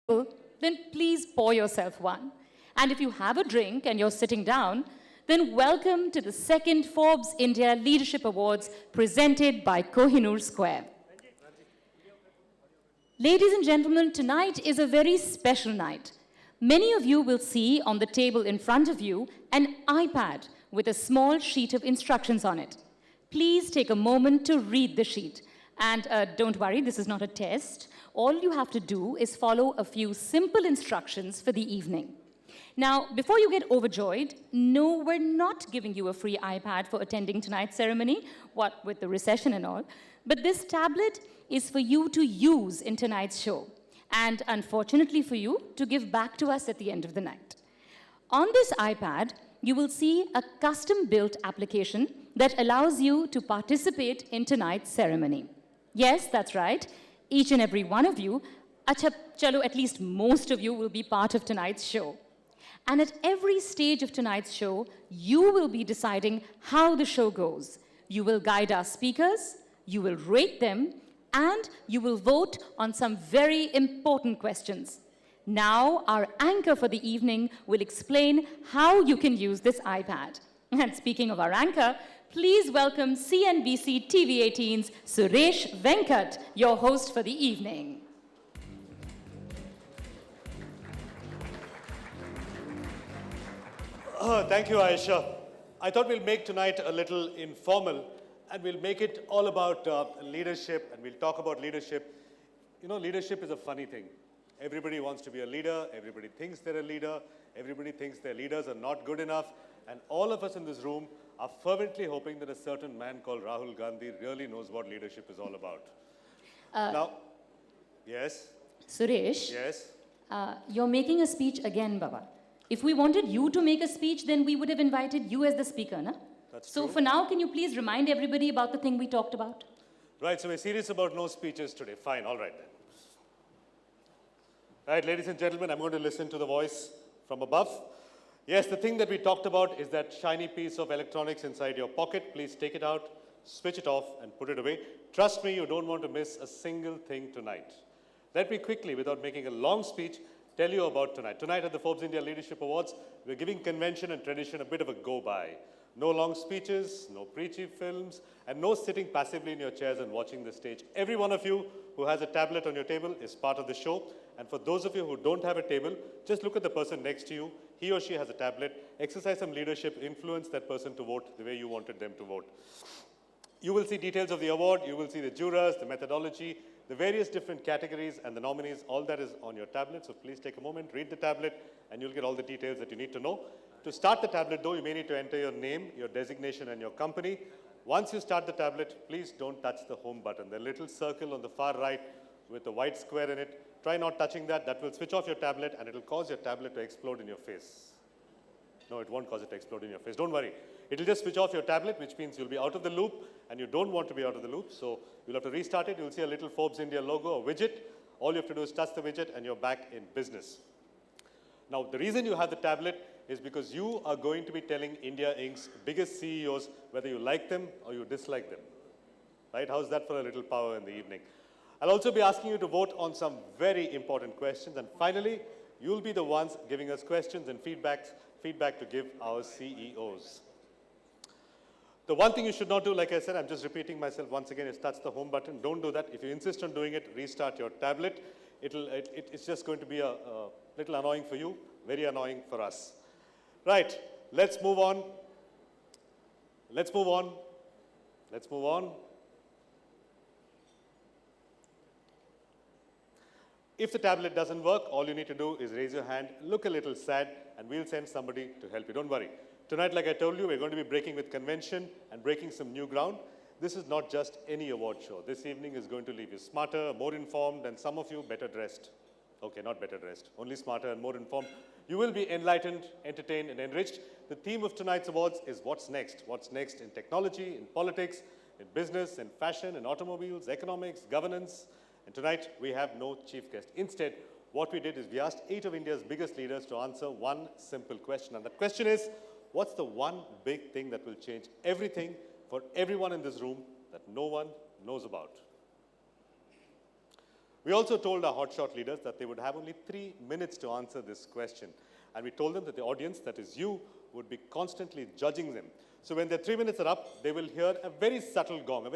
then please pour yourself one. And if you have a drink and you're sitting down, then welcome to the second Forbes India Leadership Awards presented by Kohinoor Square. Ladies and gentlemen, tonight is a very special night. Many of you will see on the table in front of you an iPad with a small sheet of instructions on it. Please take a moment to read the sheet. And don't worry, this is not a test. All you have to do is follow a few simple instructions for the evening. Now, before you get overjoyed, no, we're not giving you a free iPad for attending tonight's ceremony, what with the recession and all, but this tablet is for you to use in tonight's show, and unfortunately for you, to give back to us at the end of the night. On this iPad, you will see a custom-built application that allows you to participate in tonight's ceremony. Yes, that's right. Each and every one of you, chalo, at least most of you, will be part of tonight's show. And at every stage of tonight's show, you will be deciding how the show goes. You will guide our speakers, you will rate them, and you will vote on some very important questions. Now, our anchor for the evening will explain how you can use this iPad. And speaking of our anchor, please welcome CNBC TV18's Suresh Venkat, your host for the evening. Thank you, Aisha. I thought we'll make tonight a little informal, and we'll make it all about leadership, and we'll talk about leadership. You know, leadership is a funny thing. Everybody wants to be a leader, everybody thinks they're a leader, everybody thinks their leaders are not good enough, and all of us in this room are fervently hoping that a certain man called Rahul Gandhi really knows what leadership is all about. Now, yes? Suresh? Yes? You're making a speech again, Baba. If we wanted you to make a speech, then we would have invited you as the speaker, na? That's so true. For now, can you please remind everybody about the thing we talked about? Right, so we're serious about no speeches today. Fine, all right then. Right, ladies and gentlemen, I'm going to listen to the voice from above. Yes, the thing that we talked about is that shiny piece of electronics inside your pocket. Please take it out, switch it off, and put it away. Trust me, you don't want to miss a single thing tonight. Let me quickly, without making a long speech, tell you about tonight. Tonight at the Forbes India Leadership Awards, we're giving convention and tradition a bit of a go-by. No long speeches, no preachy films, and no sitting passively in your chairs and watching the stage. Every one of you who has a tablet on your table is part of the show. And for those of you who don't have a table, just look at the person next to you. He or she has a tablet. Exercise some leadership. Influence that person to vote the way you wanted them to vote. You will see details of the award. You will see the jurors, the methodology, the various different categories, and the nominees. All that is on your tablet. So please take a moment, read the tablet, and you'll get all the details that you need to know. To start the tablet, though, you may need to enter your name, your designation, and your company. Once you start the tablet, please don't touch the home button. The little circle on the far right with the white square in it. Try not touching that. That will switch off your tablet, and it will cause your tablet to explode in your face. No, it won't cause it to explode in your face. Don't worry. It will just switch off your tablet, which means you'll be out of the loop, and you don't want to be out of the loop. So you'll have to restart it. You'll see a little Forbes India logo, a widget. All you have to do is touch the widget, and you're back in business. Now, the reason you have the tablet is because you are going to be telling India Inc.'s biggest CEOs whether you like them or you dislike them. Right? How's that for a little power in the evening? I'll also be asking you to vote on some very important questions. And finally, you'll be the ones giving us questions and feedback to give our CEOs. The one thing you should not do, like I said, I'm just repeating myself once again, is touch the home button. Don't do that. If you insist on doing it, restart your tablet. It's just going to be a little annoying for you, very annoying for us. Right, let's move on. Let's move on. Let's move on. If the tablet doesn't work, all you need to do is raise your hand, look a little sad, and we'll send somebody to help you. Don't worry. Tonight, like I told you, we're going to be breaking with convention and breaking some new ground. This is not just any award show. This evening is going to leave you smarter, more informed, and some of you better dressed. Okay, not better dressed, only smarter and more informed. You will be enlightened, entertained, and enriched. The theme of tonight's awards is what's next. What's next in technology, in politics, in business, in fashion, in automobiles, economics, governance. And tonight, we have no chief guest. Instead, what we did is we asked 8 of India's biggest leaders to answer one simple question. And that question is, what's the one big thing that will change everything for everyone in this room that no one knows about? We also told our hotshot leaders that they would have only 3 minutes to answer this question. And we told them that the audience, that is you, would be constantly judging them. So when their 3 minutes are up, they will hear a very subtle gong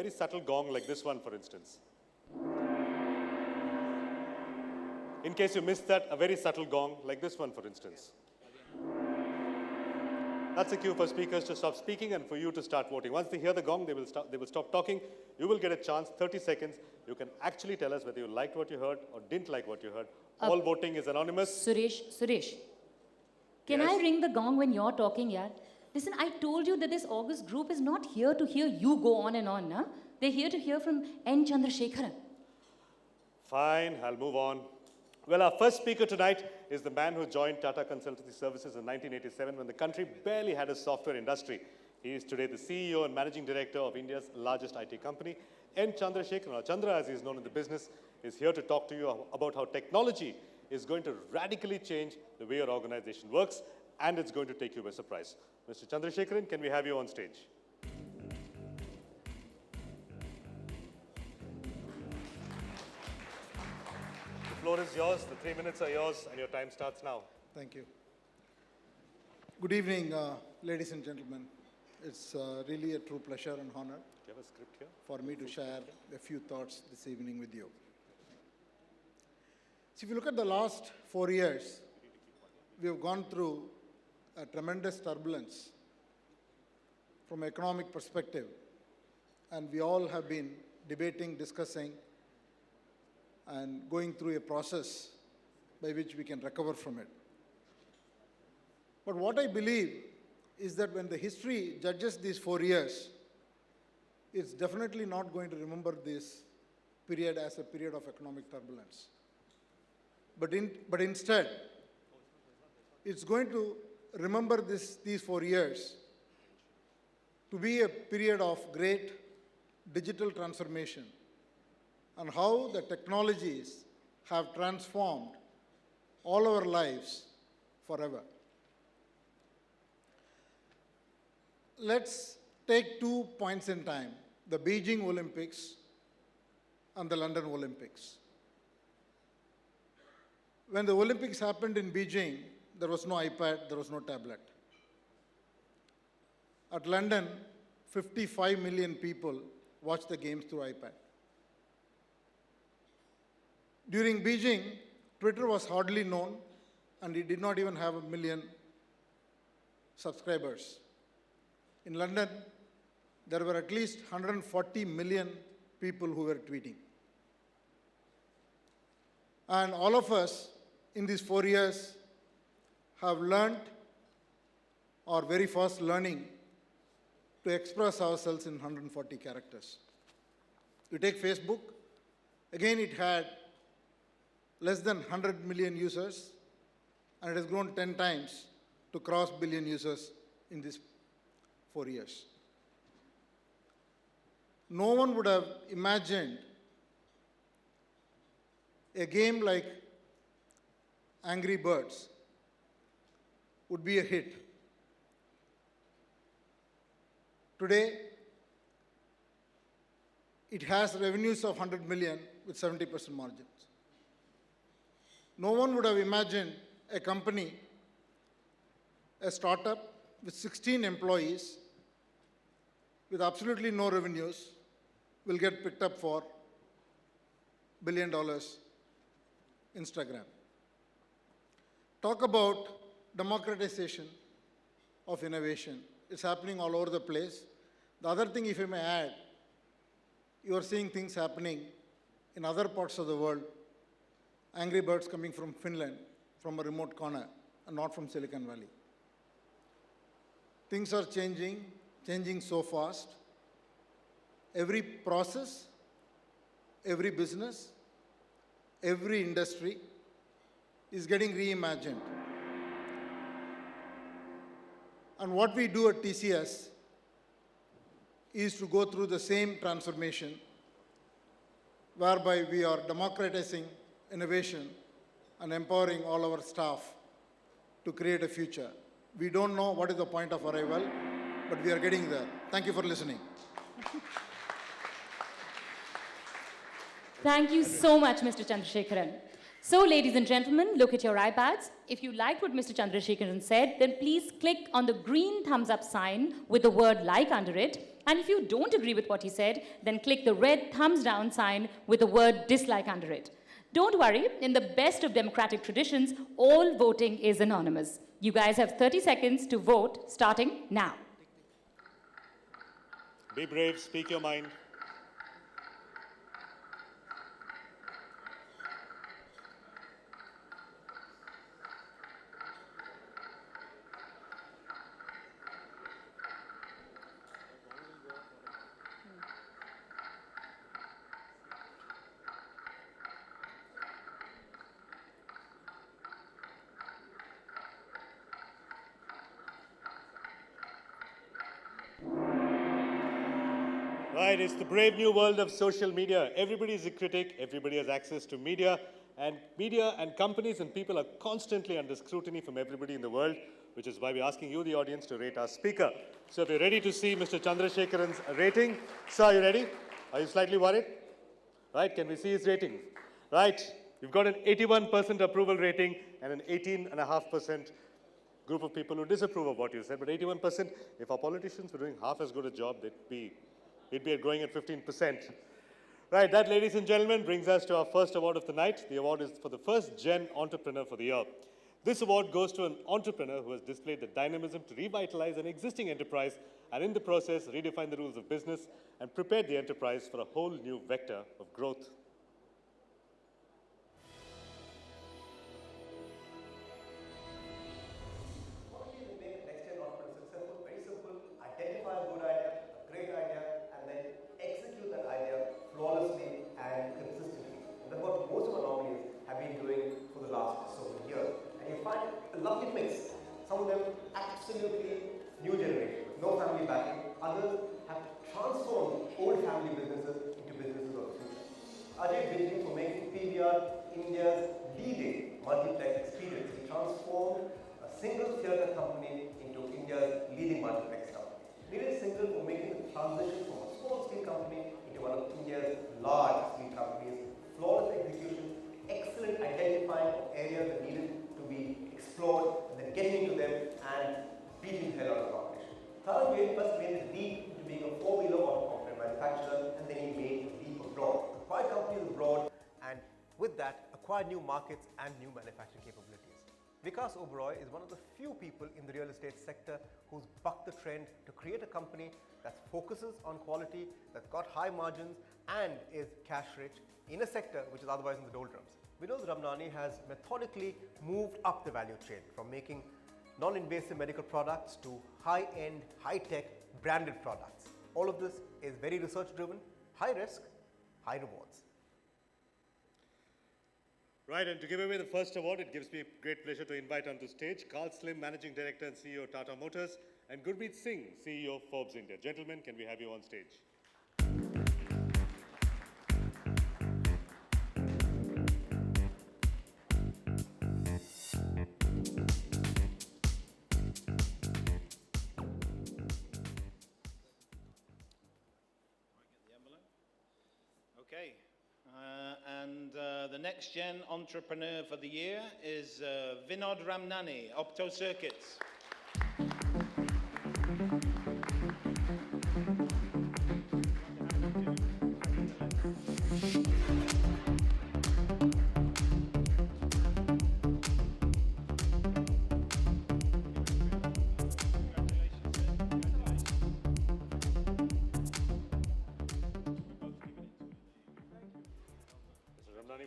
like this one, for instance. In case you missed that, a very subtle gong like this one, for instance. That's a cue for speakers to stop speaking and for you to start voting. Once they hear the gong, they will stop talking. You will get a chance, 30 seconds. You can actually tell us whether you liked what you heard or didn't like what you heard. All voting is anonymous. Suresh, can Yes? I ring the gong when you're talking, yaar? Listen, I told you that this August group is not here to hear you go on and on, na? They're here to hear from N. Chandrasekharan. Fine, I'll move on. Well, our first speaker tonight is the man who joined Tata Consultancy Services in 1987 when the country barely had a software industry. He is today the CEO and Managing Director of India's largest IT company. N. Chandrasekharan, or Chandra as he is known in the business, is here to talk to you about how technology is going to radically change the way your organization works, and it's going to take you by surprise. Mr. Chandrasekharan, can we have you on stage? The floor is yours, the 3 minutes are yours, and your time starts now. Thank you. Good evening, ladies and gentlemen. It's really a true pleasure and honor Do you have a script here? for me to share a few thoughts this evening with you. So if you look at the last 4 years, we have gone through a tremendous turbulence from an economic perspective, and we all have been debating, discussing, and going through a process by which we can recover from it. But what I believe is that when the history judges these 4 years, it's definitely not going to remember this period as a period of economic turbulence. But instead, it's going to remember these 4 years to be a period of great digital transformation and how the technologies have transformed all our lives forever. Let's take 2 points in time, the Beijing Olympics and the London Olympics. When the Olympics happened in Beijing, there was no iPad, there was no tablet. At London, 55 million people watched the games through iPad. During Beijing, Twitter was hardly known, and it did not even have 1 million subscribers. In London, there were at least 140 million people who were tweeting. And all of us in these 4 years have learned, or very fast learning, to express ourselves in 140 characters. You take Facebook, again it had less than 100 million users, and it has grown 10 times to cross billion users in these 4 years. No one would have imagined a game like Angry Birds would be a hit. Today, it has revenues of 100 million with 70% margins. No one would have imagined a company, a startup with 16 employees, with absolutely no revenues, will get picked up for $1 billion Instagram. Talk about democratization of innovation. It's happening all over the place. The other thing, if I may add, you are seeing things happening in other parts of the world. Angry Birds coming from Finland, from a remote corner, and not from Silicon Valley. Things are changing so fast. Every process, every business, every industry is getting reimagined. And what we do at TCS is to go through the same transformation, whereby we are democratizing innovation and empowering all our staff to create a future. We don't know what is the point of arrival, but we are getting there. Thank you for listening. Thank you so much, Mr. Chandrasekharan. So, ladies and gentlemen, look at your iPads. If you liked what Mr. Chandrasekharan said, then please click on the green thumbs up sign with the word like under it. And if you don't agree with what he said, then click the red thumbs down sign with the word dislike under it. Don't worry, in the best of democratic traditions, all voting is anonymous. You guys have 30 seconds to vote, starting now. Be brave, speak your mind. Right, it's the brave new world of social media. Everybody is a critic, everybody has access to media and companies and people are constantly under scrutiny from everybody in the world, which is why we're asking you, the audience, to rate our speaker. So if you're ready to see Mr. Chandrasekharan's rating, sir, are you ready? Are you slightly worried? Right, can we see his rating? Right, you've got an 81% approval rating and an 18.5% group of people who disapprove of what you said. But 81%, if our politicians were doing half as good a job, we'd be growing at 15%. Right, that, ladies and gentlemen, brings us to our first award of the night. The award is for the first Gen Entrepreneur for the year. This award goes to an entrepreneur who has displayed the dynamism to revitalize an existing enterprise and in the process redefine the rules of business and prepared the enterprise for a whole new vector of growth. Identify a good idea, a great idea, and then execute that idea flawlessly and consistently. And that's what most of our nominees have been doing for the last so many years. And you find a lovely mix. Some of them absolutely new generation, no family backing. Others have transformed old family businesses into businesses of the future. Ajay Bijli, for making PVR India's leading multiplex experience. He transformed a single theatre company into India's leading multiplex company. Neeraj Singhal for making the transition from a small steel company into one of India's large steel companies. Flawless execution, excellent identifying of areas that needed to be explored, and then getting into them and beating the hell out of the competition. Tarun first made the leap into being a four-wheeler auto component manufacturer, and then he made the leap abroad. Acquired companies abroad, and with that, acquired new markets and new manufacturing capabilities. Vikas Oberoi is one of the few people in the real estate sector who's bucked the trend to create a company that focuses on quality, that's got high margins and is cash rich in a sector which is otherwise in the doldrums. Vinod Ramnani has methodically moved up the value chain from making non-invasive medical products to high-end, high-tech branded products. All of this is very research driven, high risk, high rewards. Right, and to give away the first award, it gives me great pleasure to invite onto stage Carl Slim, Managing Director and CEO of Tata Motors, and Gurmeet Singh, CEO of Forbes India. Gentlemen, can we have you on stage? Okay, the next Gen Entrepreneur for the year is Vinod Ramnani, Opto Circuits.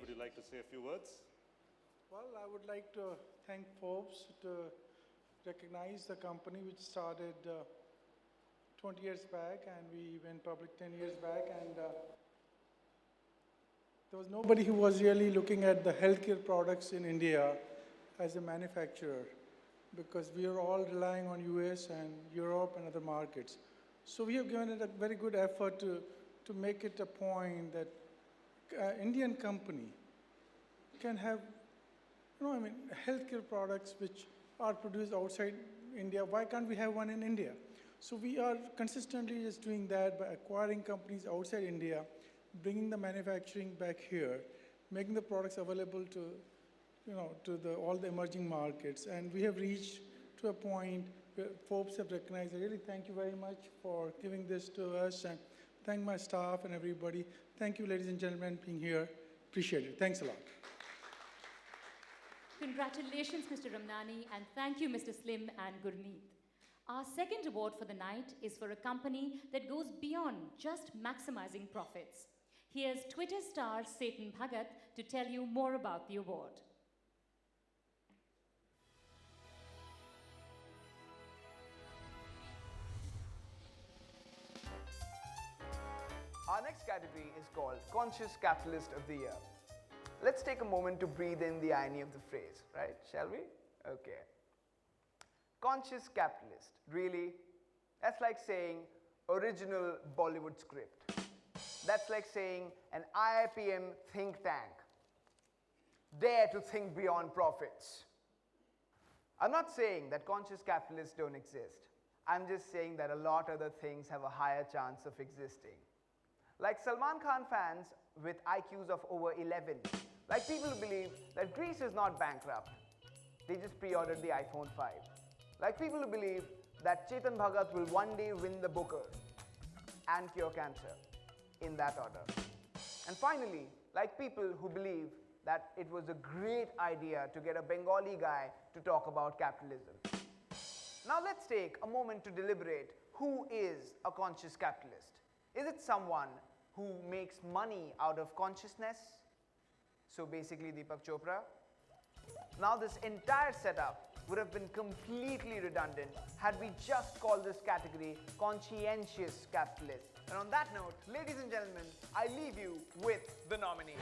Would you like to say a few words? Well, I would like to thank Forbes to recognize the company which started 20 years back, and we went public 10 years back, and there was nobody who was really looking at the healthcare products in India as a manufacturer, because we are all relying on US and Europe and other markets. So we have given it a very good effort to make it a point that Indian company can have, healthcare products which are produced outside India. Why can't we have one in India? So we are consistently just doing that by acquiring companies outside India, bringing the manufacturing back here, making the products available to, all the emerging markets. And we have reached to a point where Forbes have recognized. I really thank you very much for giving this to us, and thank my staff and everybody. Thank you, ladies and gentlemen, being here. Appreciate it. Thanks a lot. Congratulations, Mr. Ramnani, and thank you, Mr. Slim and Gurneet. Our second award for the night is for a company that goes beyond just maximizing profits. Here's Twitter star Setan Bhagat to tell you more about the award. Our next category is called Conscious Capitalist of the Year. Let's take a moment to breathe in the irony of the phrase, right? Shall we? Okay. Conscious capitalist. Really? That's like saying original Bollywood script. That's like saying an IIPM think tank. Dare to think beyond profits. I'm not saying that conscious capitalists don't exist. I'm just saying that a lot other things have a higher chance of existing. Like Salman Khan fans with IQs of over 11. Like people who believe that Greece is not bankrupt. They just pre-ordered the iPhone 5. Like people who believe that Chetan Bhagat will one day win the Booker and cure cancer, in that order. And finally, like people who believe that it was a great idea to get a Bengali guy to talk about capitalism. Now let's take a moment to deliberate who is a conscious capitalist. Is it someone who makes money out of consciousness? So basically Deepak Chopra. Now this entire setup would have been completely redundant had we just called this category conscientious capitalist. And on that note, ladies and gentlemen, I leave you with the nominees.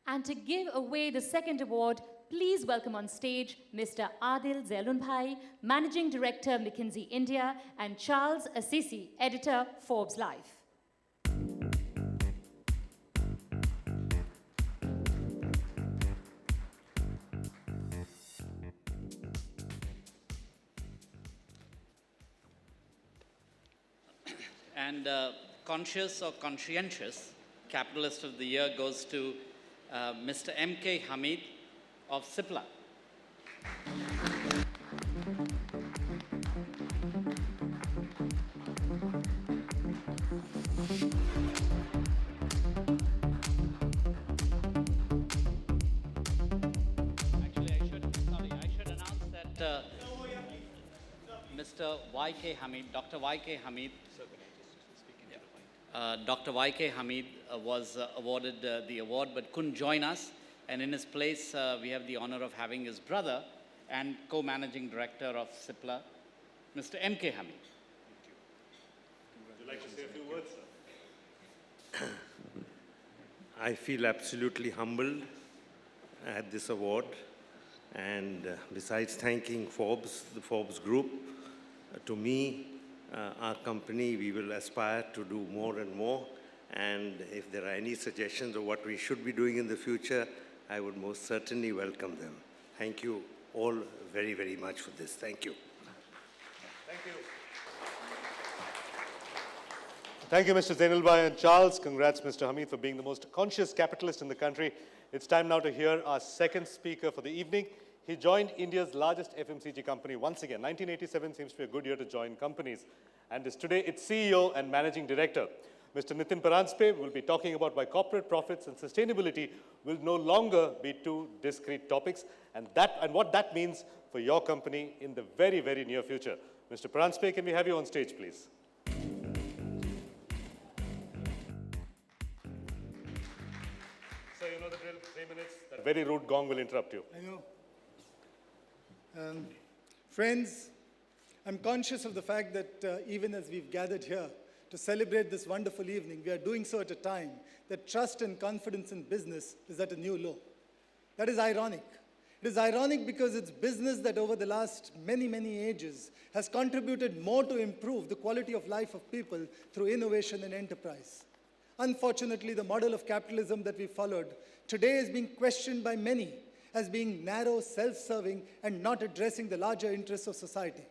And to give away the second award, please welcome on stage Mr. Adil Zelunbhai, Managing Director, McKinsey India, and Charles Assisi, Editor, Forbes Life. And conscious or conscientious capitalist of the year goes to Mr. M.K. Hamid of CIPLA. Actually, I should announce that Mr. Y.K. Hamid, Dr. Y.K. Hamid, Dr. Y.K. Hamid was awarded the award but couldn't join us, and in his place we have the honor of having his brother and co-managing director of CIPLA, Mr. M.K. Hamid. Would you like to say a few words, sir? I feel absolutely humbled at this award, and besides thanking Forbes, the Forbes Group, to me, our company, we will aspire to do more and more, and if there are any suggestions of what we should be doing in the future, I would most certainly welcome them. Thank you all very, very much for this. Thank you. Thank you. Thank you, Mr. Zainulbhai and Charles. Congrats, Mr. Hamid, for being the most conscious capitalist in the country. It's time now to hear our second speaker for the evening. He joined India's largest FMCG company once again. 1987 seems to be a good year to join companies, and is today its CEO and Managing Director. Mr. Nitin Paranspe will be talking about why corporate profits and sustainability will no longer be two discrete topics, and what that means for your company in the very, very near future. Mr. Paranspe, can we have you on stage, please? So you know the drill, 3 minutes. That very rude gong will interrupt you. I know. Friends, I'm conscious of the fact that even as we've gathered here to celebrate this wonderful evening, we are doing so at a time that trust and confidence in business is at a new low. That is ironic. It is ironic because it's business that over the last many, many ages has contributed more to improve the quality of life of people through innovation and enterprise. Unfortunately, the model of capitalism that we followed today is being questioned by many as being narrow, self-serving, and not addressing the larger interests of society.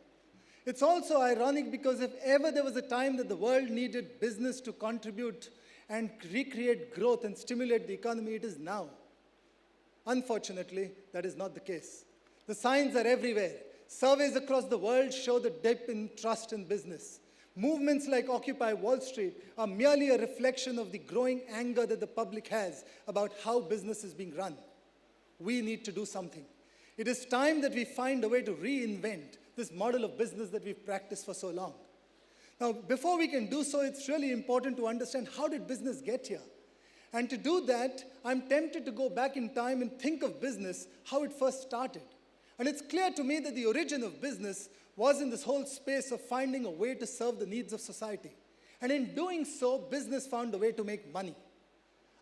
It's also ironic because if ever there was a time that the world needed business to contribute and recreate growth and stimulate the economy, it is now. Unfortunately, that is not the case. The signs are everywhere. Surveys across the world show the dip in trust in business. Movements like Occupy Wall Street are merely a reflection of the growing anger that the public has about how business is being run. We need to do something. It is time that we find a way to reinvent this model of business that we've practiced for so long. Now, before we can do so, it's really important to understand how did business get here? And to do that, I'm tempted to go back in time and think of business, how it first started. And it's clear to me that the origin of business was in this whole space of finding a way to serve the needs of society. And in doing so, business found a way to make money.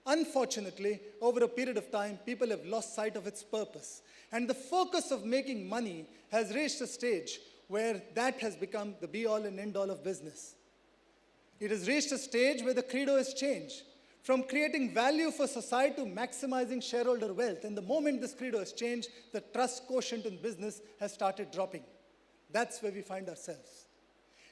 Unfortunately, over a period of time, people have lost sight of its purpose. And the focus of making money has reached a stage where that has become the be-all and end-all of business. It has reached a stage where the credo has changed from creating value for society to maximizing shareholder wealth. And the moment this credo has changed, the trust quotient in business has started dropping. That's where we find ourselves.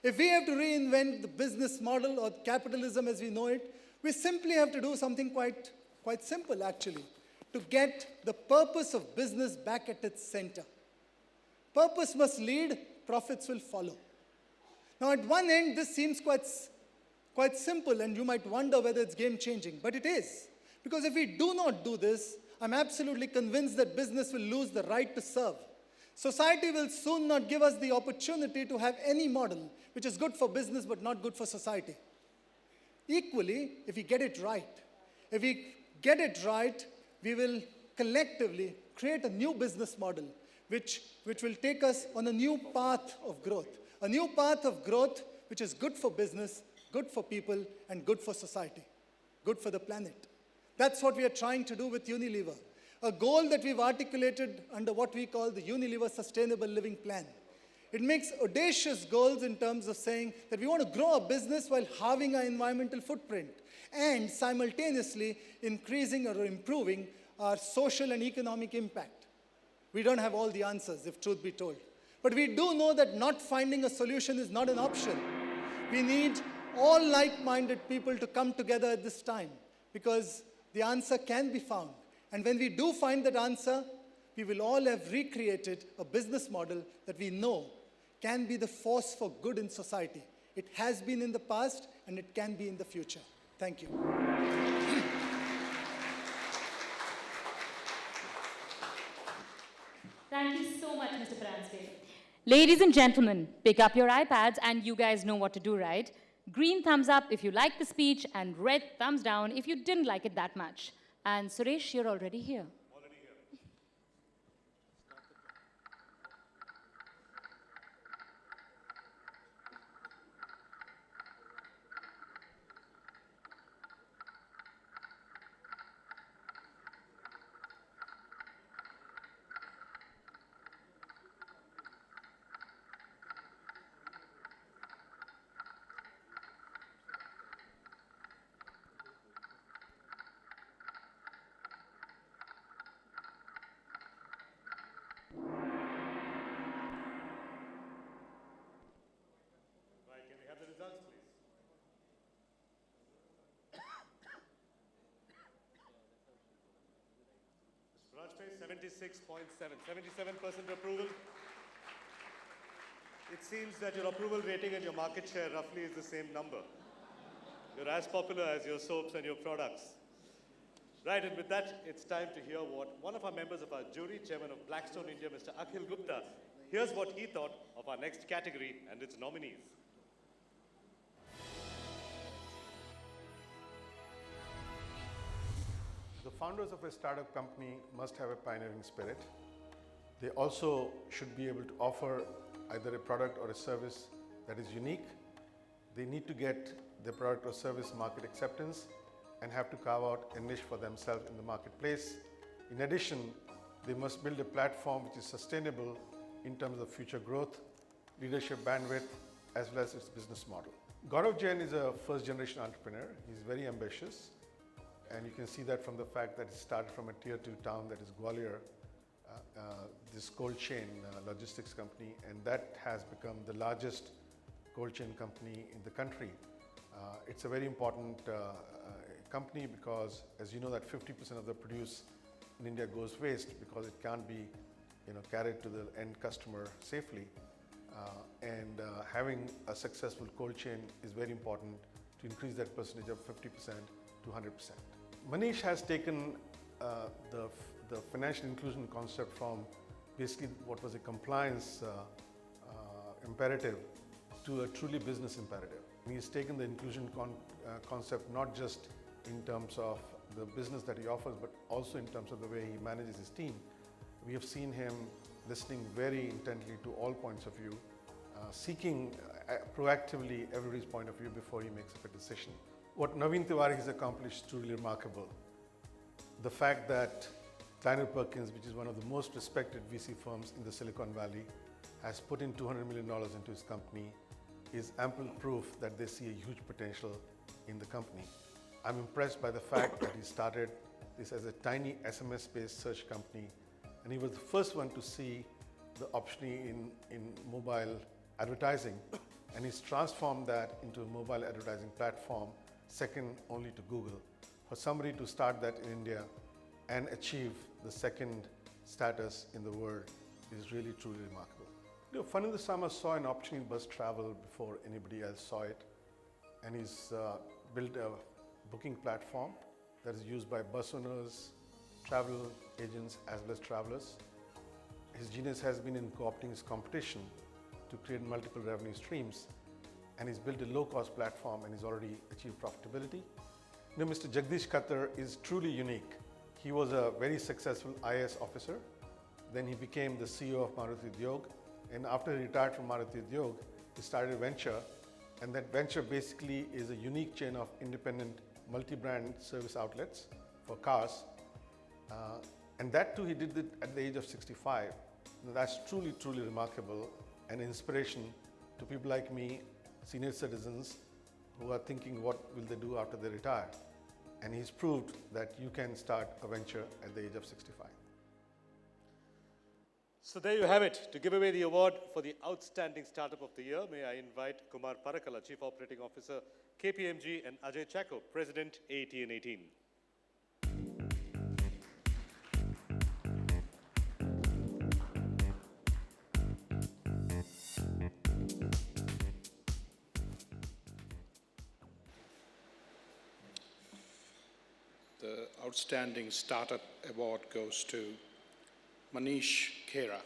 If we have to reinvent the business model or capitalism as we know it, we simply have to do something quite simple, actually, to get the purpose of business back at its center. Purpose must lead, profits will follow. Now, at one end, this seems quite simple, and you might wonder whether it's game-changing, but it is. Because if we do not do this, I'm absolutely convinced that business will lose the right to serve. Society will soon not give us the opportunity to have any model which is good for business but not good for society. Equally, if we get it right, we will collectively create a new business model which will take us on a new path of growth. A new path of growth which is good for business, good for people, and good for society, good for the planet. That's what we are trying to do with Unilever, a goal that we've articulated under what we call the Unilever Sustainable Living Plan. It makes audacious goals in terms of saying that we want to grow our business while halving our environmental footprint and simultaneously increasing or improving our social and economic impact. We don't have all the answers, if truth be told. But we do know that not finding a solution is not an option. We need all like-minded people to come together at this time because the answer can be found. And when we do find that answer, we will all have recreated a business model that we know can be the force for good in society. It has been in the past, and it can be in the future. Thank you. Thank you so much, Mr. Pransky. Ladies and gentlemen, pick up your iPads, and you guys know what to do, right? Green thumbs up if you liked the speech, and red thumbs down if you didn't like it that much. And Suresh, you're already here. Rajpay, 76.7, 77% approval. It seems that your approval rating and your market share roughly is the same number. You're as popular as your soaps and your products. Right, and with that, it's time to hear what one of our members of our jury, Chairman of Blackstone India, Mr. Akhil Gupta, here's what he thought of our next category and its nominees. The founders of a startup company must have a pioneering spirit. They also should be able to offer either a product or a service that is unique. They need to get their product or service market acceptance and have to carve out a niche for themselves in the marketplace. In addition, They must build a platform which is sustainable in terms of future growth, leadership bandwidth, as well as its business model. Gaurav Jain is a first-generation entrepreneur. He's very ambitious, and you can see that from the fact that he started from a tier 2 town, that is Gwalior, this cold chain logistics company, and that has become the largest cold chain company in the country. It's a very important company because, as you know, that 50% of the produce in India goes waste because it can't be, carried to the end customer safely. Having a successful cold chain is very important to increase that percentage of 50% to 100%. Manish has taken the financial inclusion concept from basically what was a compliance imperative to a truly business imperative. He's taken the inclusion concept not just in terms of the business that he offers, but also in terms of the way he manages his team. We have seen him listening very intently to all points of view, seeking proactively everybody's point of view before he makes a decision. What Naveen Tiwari has accomplished is truly remarkable. The fact that Kleiner Perkins, which is one of the most respected VC firms in the Silicon Valley, has put in $200 million into his company is ample proof that they see a huge potential in the company. I'm impressed by the fact that he started this as a tiny SMS-based search company, and he was the first one to see the opportunity in mobile advertising, and he's transformed that into a mobile advertising platform, second only to Google. For somebody to start that in India and achieve the second status in the world is really truly remarkable. Fun in the Summer saw an opportunity in bus travel before anybody else saw it, and he's built a booking platform that is used by bus owners, travel agents, as well as travelers. His genius has been in co-opting his competition to create multiple revenue streams, and he's built a low-cost platform and he's already achieved profitability. Mr. Jagdish Khattar is truly unique. He was a very successful IAS officer. Then he became the CEO of Maruti Udyog, and after he retired from Maruti Udyog, he started a venture, and that venture basically is a unique chain of independent multi-brand service outlets for cars. And that too, he did it at the age of 65. Now, that's truly, truly remarkable and inspiration to people like me, senior citizens, who are thinking what will they do after they retire. And he's proved that you can start a venture at the age of 65. So there you have it. To give away the award for the Outstanding Startup of the Year, may I invite Kumar Parakala, Chief Operating Officer, KPMG, and Ajay Chacko, President, AT&18. The Outstanding Startup Award goes to Manish Khera.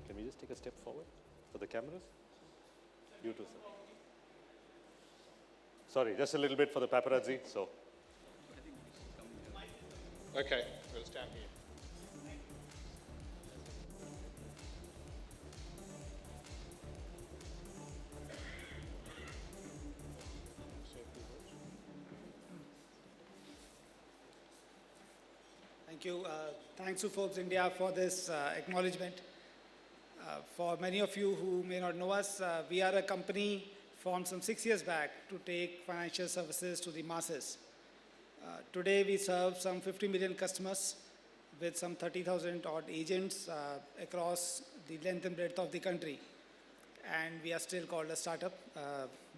Can we just take a step forward for the cameras? You too, sir. Sorry, just a little bit for the paparazzi. So. Okay, we'll stand here. Thank you. Thanks to Forbes India for this acknowledgement. For many of you who may not know us, we are a company formed some 6 years back to take financial services to the masses. Today we serve some 50 million customers with some 30,000 odd agents across the length and breadth of the country. And we are still called a startup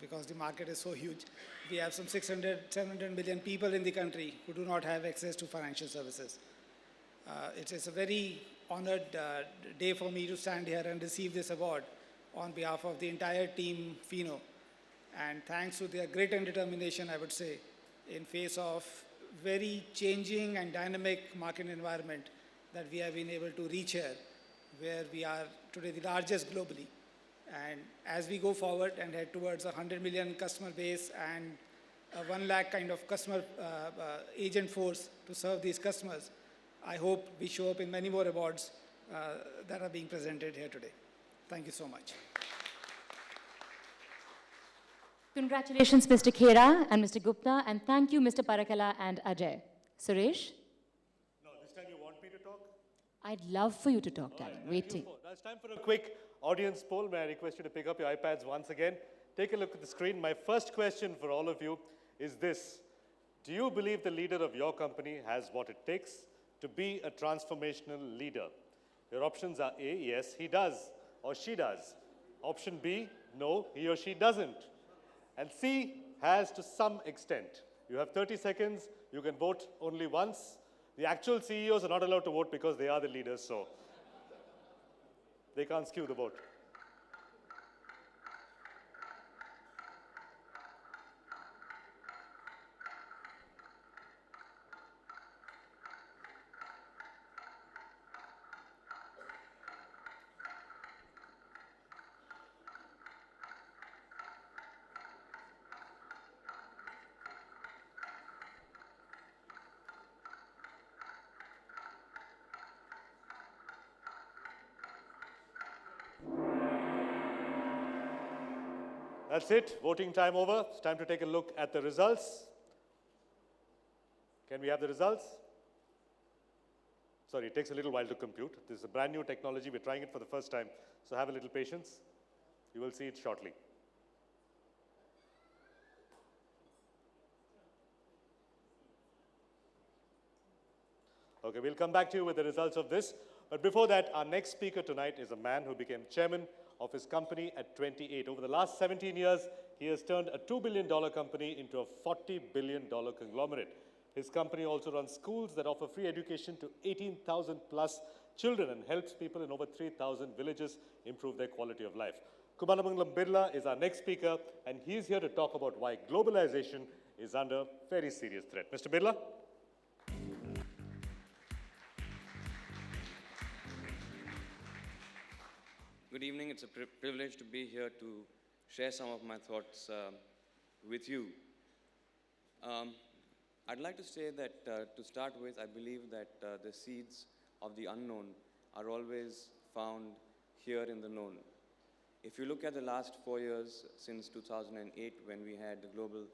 because the market is so huge. We have some 700 million people in the country who do not have access to financial services. It is a very honored day for me to stand here and receive this award on behalf of the entire team FINO. And thanks to their grit and determination, I would say, in face of very changing and dynamic market environment that we have been able to reach here, where we are today the largest globally. And as we go forward and head towards a 100 million customer base and a 1 lakh kind of customer agent force to serve these customers. I hope we show up in many more awards that are being presented here today. Thank you so much. Congratulations, Mr. Khera and Mr. Gupta, and thank you, Mr. Parakala and Ajay. Suresh? No, this time you want me to talk? I'd love for you to talk, darling. Waiting. Now it's time for a quick audience poll. May I request you to pick up your iPads once again? Take a look at the screen. My first question for all of you is this. Do you believe the leader of your company has what it takes to be a transformational leader? Your options are A, yes, he does or she does. Option B, no, he or she doesn't. And C, has to some extent. You have 30 seconds. You can vote only once. The actual CEOs are not allowed to vote because they are the leaders, so they can't skew the vote. That's it. Voting time over. It's time to take a look at the results. Can we have the results? Sorry, it takes a little while to compute. This is a brand new technology. We're trying it for the first time. So have a little patience. You will see it shortly. Okay, we'll come back to you with the results of this. But before that, our next speaker tonight is a man who became chairman of his company at 28. Over the last 17 years, he has turned a $2 billion company into a $40 billion conglomerate. His company also runs schools that offer free education to 18,000 plus children and helps people in over 3,000 villages improve their quality of life. Kumaramangalam Birla is our next speaker, and he's here to talk about why globalization is under very serious threat. Mr. Birla? Good evening. It's a privilege to be here to share some of my thoughts with you. I'd like to say that to start with, I believe that the seeds of the unknown are always found here in the known. If you look at the last 4 years since 2008, when we had the global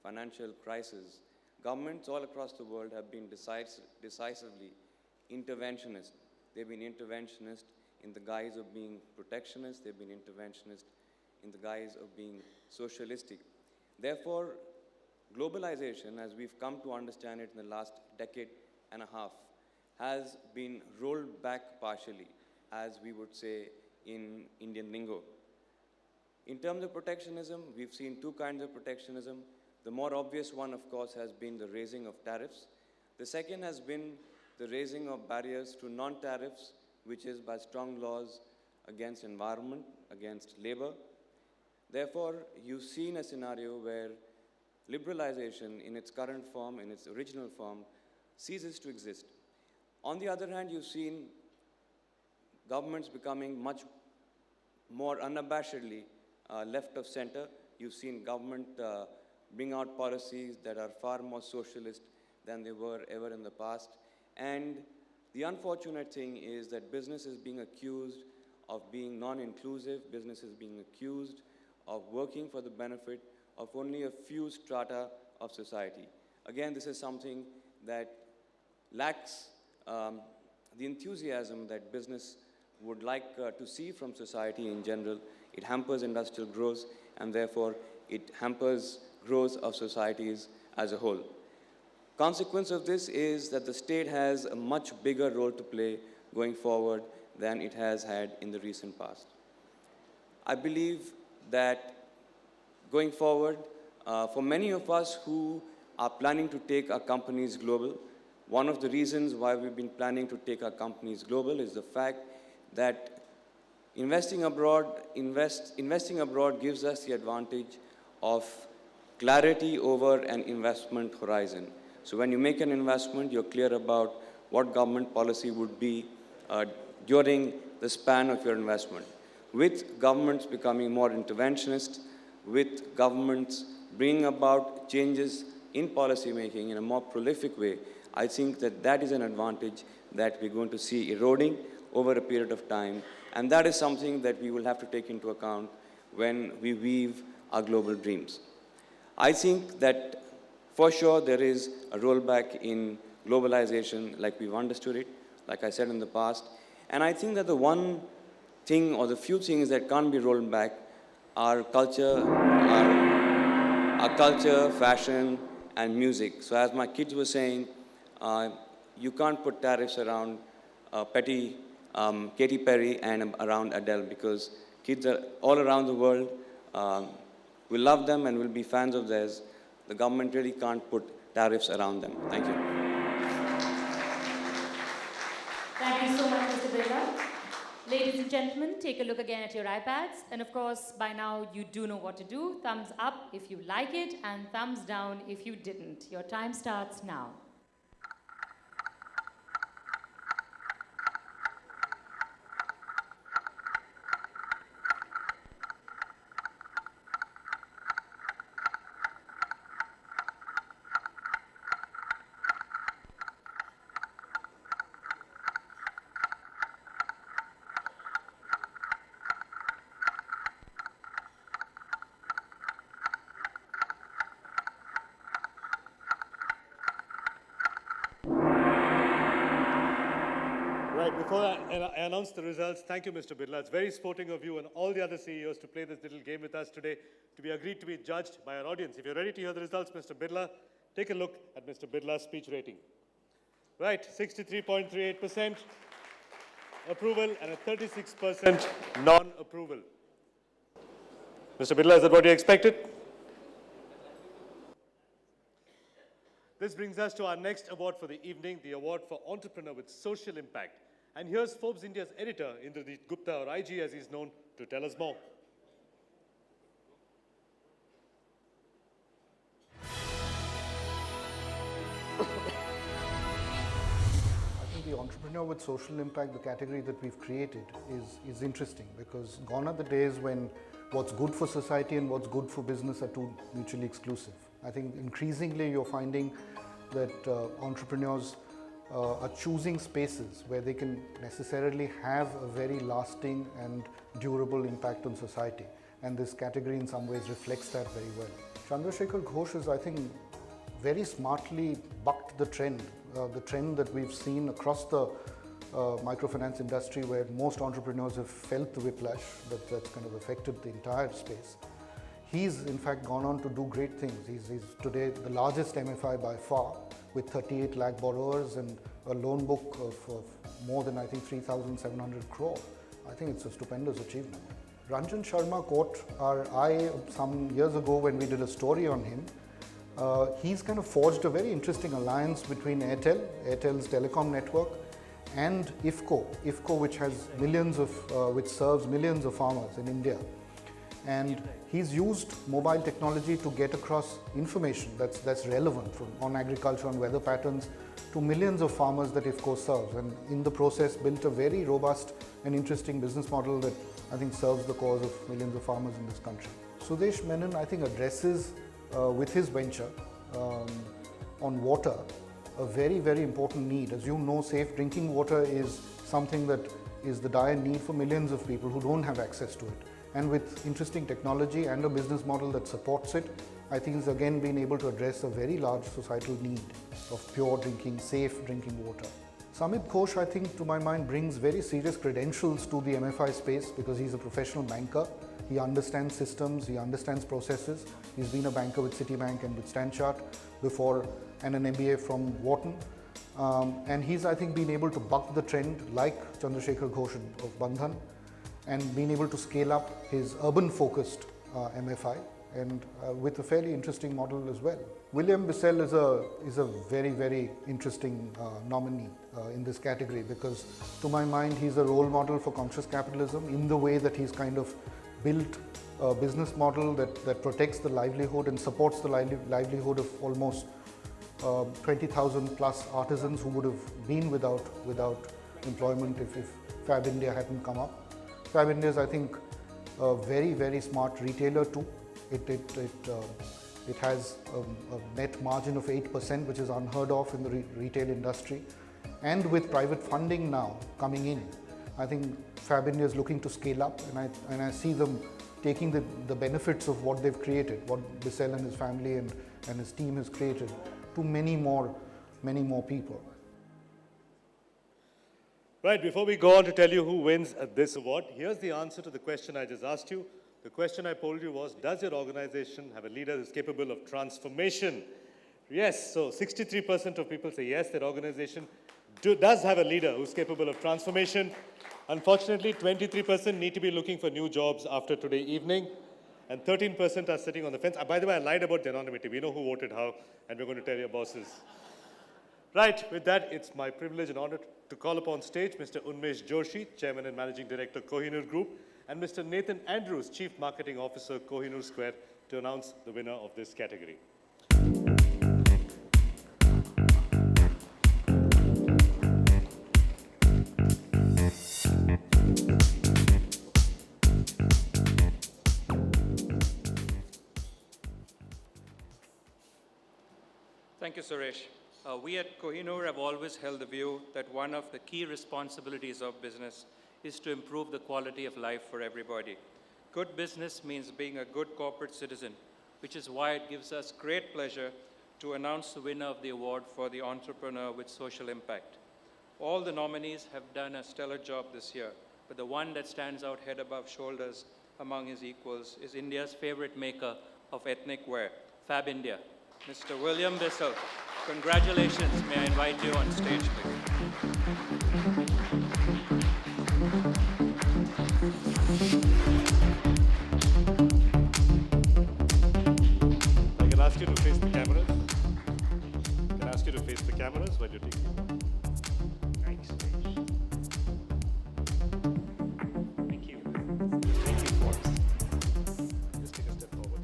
financial crisis, governments all across the world have been decisively interventionist. They've been interventionist in the guise of being protectionist, they've been interventionist in the guise of being socialistic. Therefore, globalization, as we've come to understand it in the last decade and a half, has been rolled back partially, as we would say in Indian lingo. In terms of protectionism, we've seen two kinds of protectionism. The more obvious one, of course, has been the raising of tariffs. The second has been the raising of barriers to non-tariffs, which is by strong laws against environment, against labor. Therefore, you've seen a scenario where liberalization in its current form, in its original form, ceases to exist. On the other hand, you've seen governments becoming much more unabashedly left of center. You've seen government bring out policies that are far more socialist than they were ever in the past. And the unfortunate thing is that business is being accused of being non-inclusive, business is being accused of working for the benefit of only a few strata of society. Again, this is something that lacks the enthusiasm that business would like to see from society in general. It hampers industrial growth, and therefore it hampers growth of societies as a whole. Consequence of this is that the state has a much bigger role to play going forward than it has had in the recent past. I believe that going forward, for many of us who are planning to take our companies global, one of the reasons why we've been planning to take our companies global is the fact that investing abroad gives us the advantage of clarity over an investment horizon. So when you make an investment, you're clear about what government policy would be during the span of your investment. With governments becoming more interventionist, with governments bringing about changes in policy making in a more prolific way, I think that that is an advantage that we're going to see eroding over a period of time. And that is something that we will have to take into account when we weave our global dreams. I think that for sure there is a rollback in globalization like we've understood it, like I said in the past. And I think that the one thing or the few things that can't be rolled back are culture, fashion, and music. So as my kids were saying, you can't put tariffs around Katy Perry and around Adele, because kids are all around the world will love them and will be fans of theirs. The government really can't put tariffs around them. Thank you. Thank you so much, Mr. Birla. Ladies and gentlemen, take a look again at your iPads. And of course, by now you do know what to do. Thumbs up if you like it and thumbs down if you didn't. Your time starts now. Right, before I announce the results, thank you, Mr. Birla. It's very sporting of you and all the other CEOs to play this little game with us today, to be agreed to be judged by our audience. If you're ready to hear the results, Mr. Birla, take a look at Mr. Birla's speech rating. Right, 63.38% approval and a 36% non-approval. Mr. Birla, is that what you expected? This brings us to our next award for the evening, the award for Entrepreneur with Social Impact. And here's Forbes India's editor, Indrajit Gupta, or IG as he's known, to tell us more. I think the Entrepreneur with Social Impact, the category that we've created, is interesting, because gone are the days when what's good for society and what's good for business are two mutually exclusive. I think increasingly you're finding that entrepreneurs are choosing spaces where they can necessarily have a very lasting and durable impact on society. And this category in some ways reflects that very well. Chandrasekhar Ghosh has, I think, very smartly bucked the trend that we've seen across the microfinance industry, where most entrepreneurs have felt the whiplash that's kind of affected the entire space. He's in fact gone on to do great things. He's today the largest MFI by far, with 38 lakh borrowers and a loan book of more than, I think, 3,700 crore. I think it's a stupendous achievement. Ranjan Sharma caught our eye some years ago when we did a story on him. He's kind of forged a very interesting alliance between Airtel's telecom network, and IFCO, which has which serves millions of farmers in India. And he's used mobile technology to get across information that's relevant on agriculture, on weather patterns, to millions of farmers that IFCO serves, and in the process built a very robust and interesting business model that I think serves the cause of millions of farmers in this country. Sudesh Menon, I think, addresses with his venture on water a very, very important need. As you know, safe drinking water is something that is the dire need for millions of people who don't have access to it. And with interesting technology and a business model that supports it, I think he's again been able to address a very large societal need of pure drinking, safe drinking water. Samit Ghosh, I think, to my mind, brings very serious credentials to the MFI space, because he's a professional banker. He understands systems, he understands processes. He's been a banker with Citibank and with Stanchart before, and an MBA from Wharton. And he's, I think, been able to buck the trend like Chandrasekhar Ghosh of Bandhan, and been able to scale up his urban-focused MFI, and with a fairly interesting model as well. William Bissell is a very, very interesting nominee in this category, because to my mind he's a role model for conscious capitalism in the way that he's kind of built a business model that protects the livelihood and supports the livelihood of almost 20,000 plus artisans who would have been without employment if Fab India hadn't come up. Fab India is, I think, a very, very smart retailer too. It It has a net margin of 8%, which is unheard of in the retail industry. And with private funding now coming in, I think Fab India is looking to scale up, and I see them taking the benefits of what they've created, what Bissell and his family and his team has created, to many more people. Right, before we go on to tell you who wins this award, here's the answer to the question I just asked you. The question I polled you was, does your organization have a leader who's capable of transformation? Yes, so 63% of people say yes, their organization does have a leader who's capable of transformation. Unfortunately, 23% need to be looking for new jobs after today evening, and 13% are sitting on the fence. By the way, I lied about the anonymity. We know who voted how, and we're going to tell your bosses. Right, with that, it's my privilege and honor to call upon stage Mr. Unmesh Joshi, Chairman and Managing Director, Kohinoor Group, and Mr. Nathan Andrews, Chief Marketing Officer, Kohinoor Square, to announce the winner of this category. Thank you, Suresh. We at Kohinoor have always held the view that one of the key responsibilities of business is to improve the quality of life for everybody. Good business means being a good corporate citizen, which is why it gives us great pleasure to announce the winner of the award for the entrepreneur with social impact. All the nominees have done a stellar job this year, but the one that stands out head above shoulders among his equals is India's favorite maker of ethnic wear, Fab India. Mr. William Bissell, congratulations. May I invite you on stage, please. I can ask you to face the cameras. I can ask you to face the cameras while you're taking it. Thanks. Thank you. Thank you, Forbes. Just take a step forward.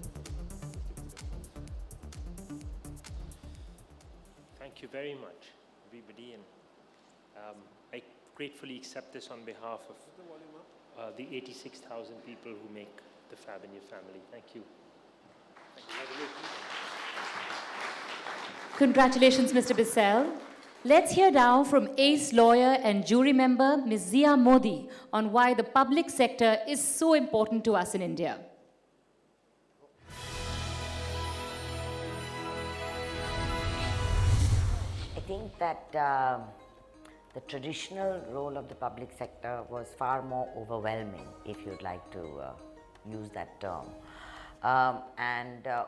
Thank you very much, everybody, and I gratefully accept this on behalf of the 86,000 people who make the Fab India family. Thank you. Congratulations, Mr. Bissell. Let's hear now from ace lawyer and jury member Ms. Zia Modi on why the public sector is so important to us in India. I think that the traditional role of the public sector was far more overwhelming, if you'd like to use that term.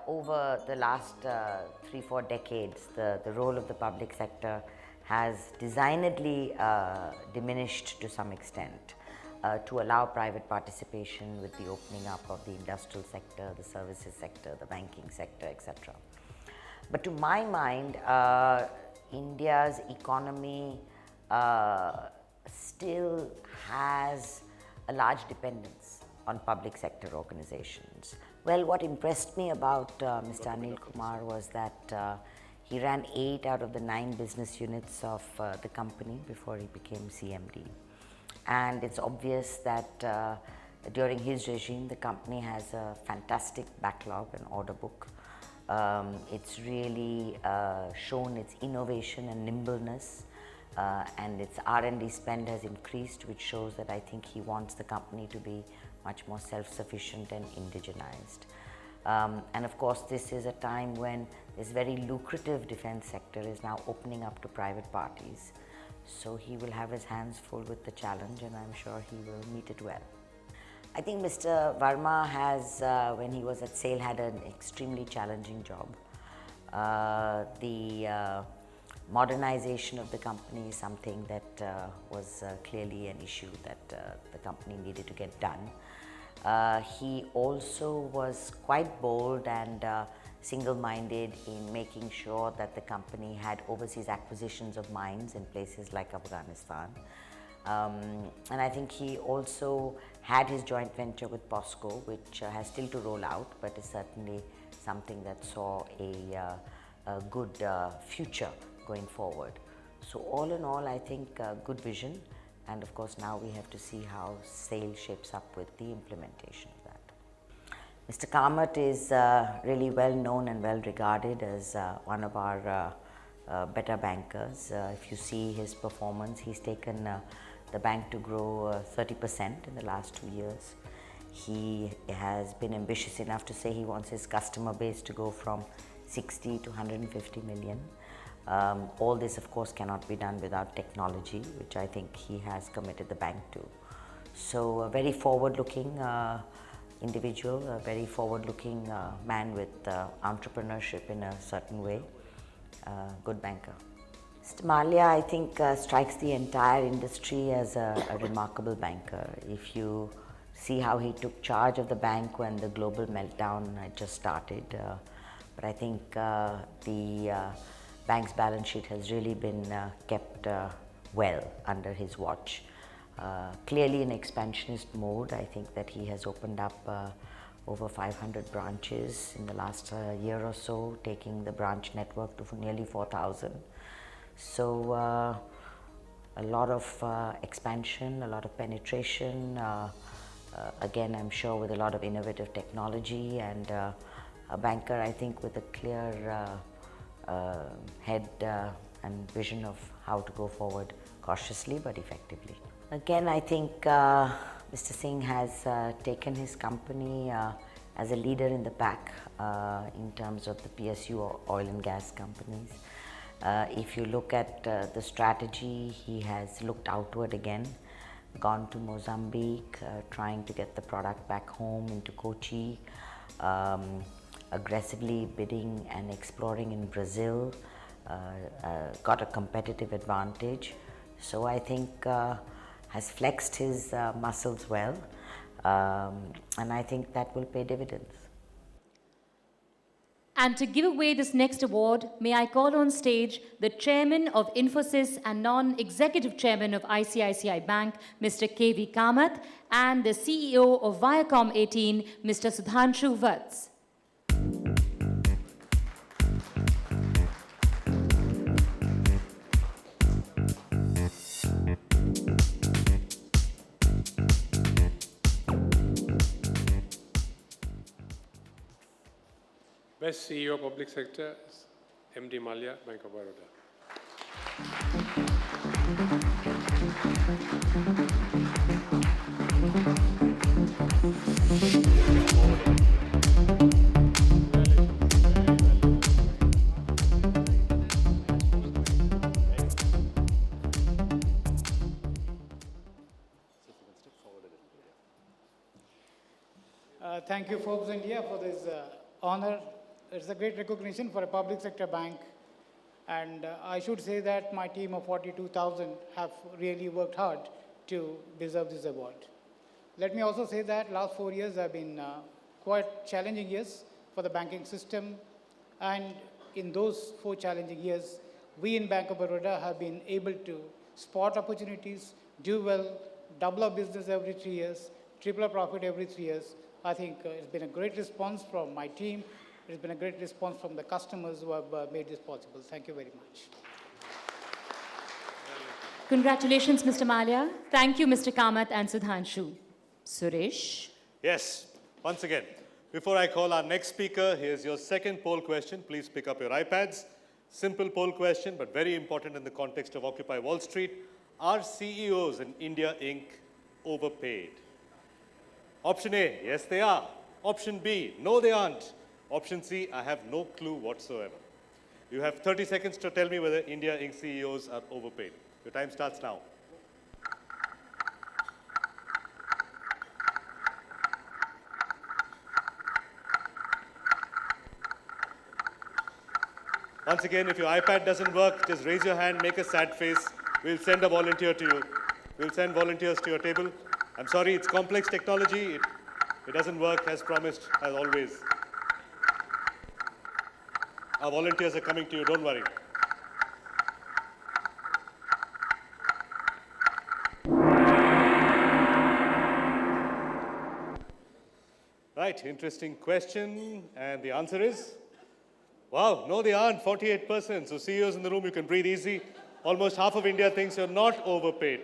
Over the last 3-4 decades, the role of the public sector has designedly diminished to some extent to allow private participation with the opening up of the industrial sector, the services sector, the banking sector, etc. But to my mind, India's economy still has a large dependence on public sector organizations. Well, what impressed me about Mr. Anil Kumar was that he ran 8 out of the 9 business units of the company before he became CMD. And it's obvious that during his regime, the company has a fantastic backlog and order book. It's really shown its innovation and nimbleness, and its R&D spend has increased, which shows that I think he wants the company to be much more self-sufficient and indigenized. And of course, this is a time when this very lucrative defense sector is now opening up to private parties. So he will have his hands full with the challenge, and I'm sure he will meet it well. I think Mr. Verma has, when he was at SAIL, had an extremely challenging job. The modernization of the company is something that was clearly an issue that the company needed to get done. He also was quite bold and single-minded in making sure that the company had overseas acquisitions of mines in places like Afghanistan. And I think he also had his joint venture with POSCO, which has still to roll out, but is certainly something that saw a good future going forward. So all in all, I think good vision, and of course now we have to see how SAIL shapes up with the implementation of that. Mr. Kamath is really well known and well regarded as one of our better bankers. If you see his performance, he's taken the bank to grow 30% in the last 2 years. He has been ambitious enough to say he wants his customer base to go from 60 to 150 million. All this, of course, cannot be done without technology, which I think he has committed the bank to. So a very forward-looking individual, a very forward-looking man with entrepreneurship in a certain way, good banker. Mr. Malia, I think, strikes the entire industry as a remarkable banker. If you see how he took charge of the bank when the global meltdown had just started, but I think the bank's balance sheet has really been kept well under his watch. Clearly in expansionist mode. I think that he has opened up over 500 branches in the last year or so, taking the branch network to nearly 4,000. So a lot of expansion, a lot of penetration, again I'm sure with a lot of innovative technology, and a banker, I think, with a clear head and vision of how to go forward cautiously but effectively. Again, I think Mr. Singh has taken his company as a leader in the pack in terms of the PSU or oil and gas companies. If you look at the strategy, he has looked outward again, gone to Mozambique, trying to get the product back home into Kochi, aggressively bidding and exploring in Brazil, got a competitive advantage. So I think has flexed his muscles well, and I think that will pay dividends. And to give away this next award, may I call on stage the Chairman of Infosys and Non-Executive Chairman of ICICI Bank, Mr. K.V. Kamath, and the CEO of Viacom 18, Mr. Sudhanshu Vats. Best CEO Public Sector is MD Malia, Bank of Baroda. Thank you, Forbes India, for this honor. It's a great recognition for a public sector bank. And I should say that my team of 42,000 have really worked hard to deserve this award. Let me also say that last 4 years have been quite challenging years for the banking system. And in those 4 challenging years, we in Bank of Baroda have been able to spot opportunities, do well, double our business every 3 years, triple our profit every 3 years. I think it's been a great response from my team. It's been a great response from the customers who have made this possible. Thank you very much. Congratulations, Mr. Malia. Thank you, Mr. Kamath and Sudhanshu. Suresh? Yes, once again, before I call our next speaker, here's your second poll question. Please pick up your iPads. Simple poll question, but very important in the context of Occupy Wall Street. Are CEOs in India Inc. overpaid? Option A, yes they are. Option B, no they aren't. Option C, I have no clue whatsoever. You have 30 seconds to tell me whether India Inc. CEOs are overpaid. Your time starts now. Once again, if your iPad doesn't work, just raise your hand, make a sad face. We'll send a volunteer to you. We'll send volunteers to your table. I'm sorry, it's complex technology. It doesn't work as promised, as always. Our volunteers are coming to you, don't worry. Right, interesting question. And the answer is? Wow, no they aren't, 48%. So CEOs in the room, you can breathe easy. Almost half of India thinks you're not overpaid.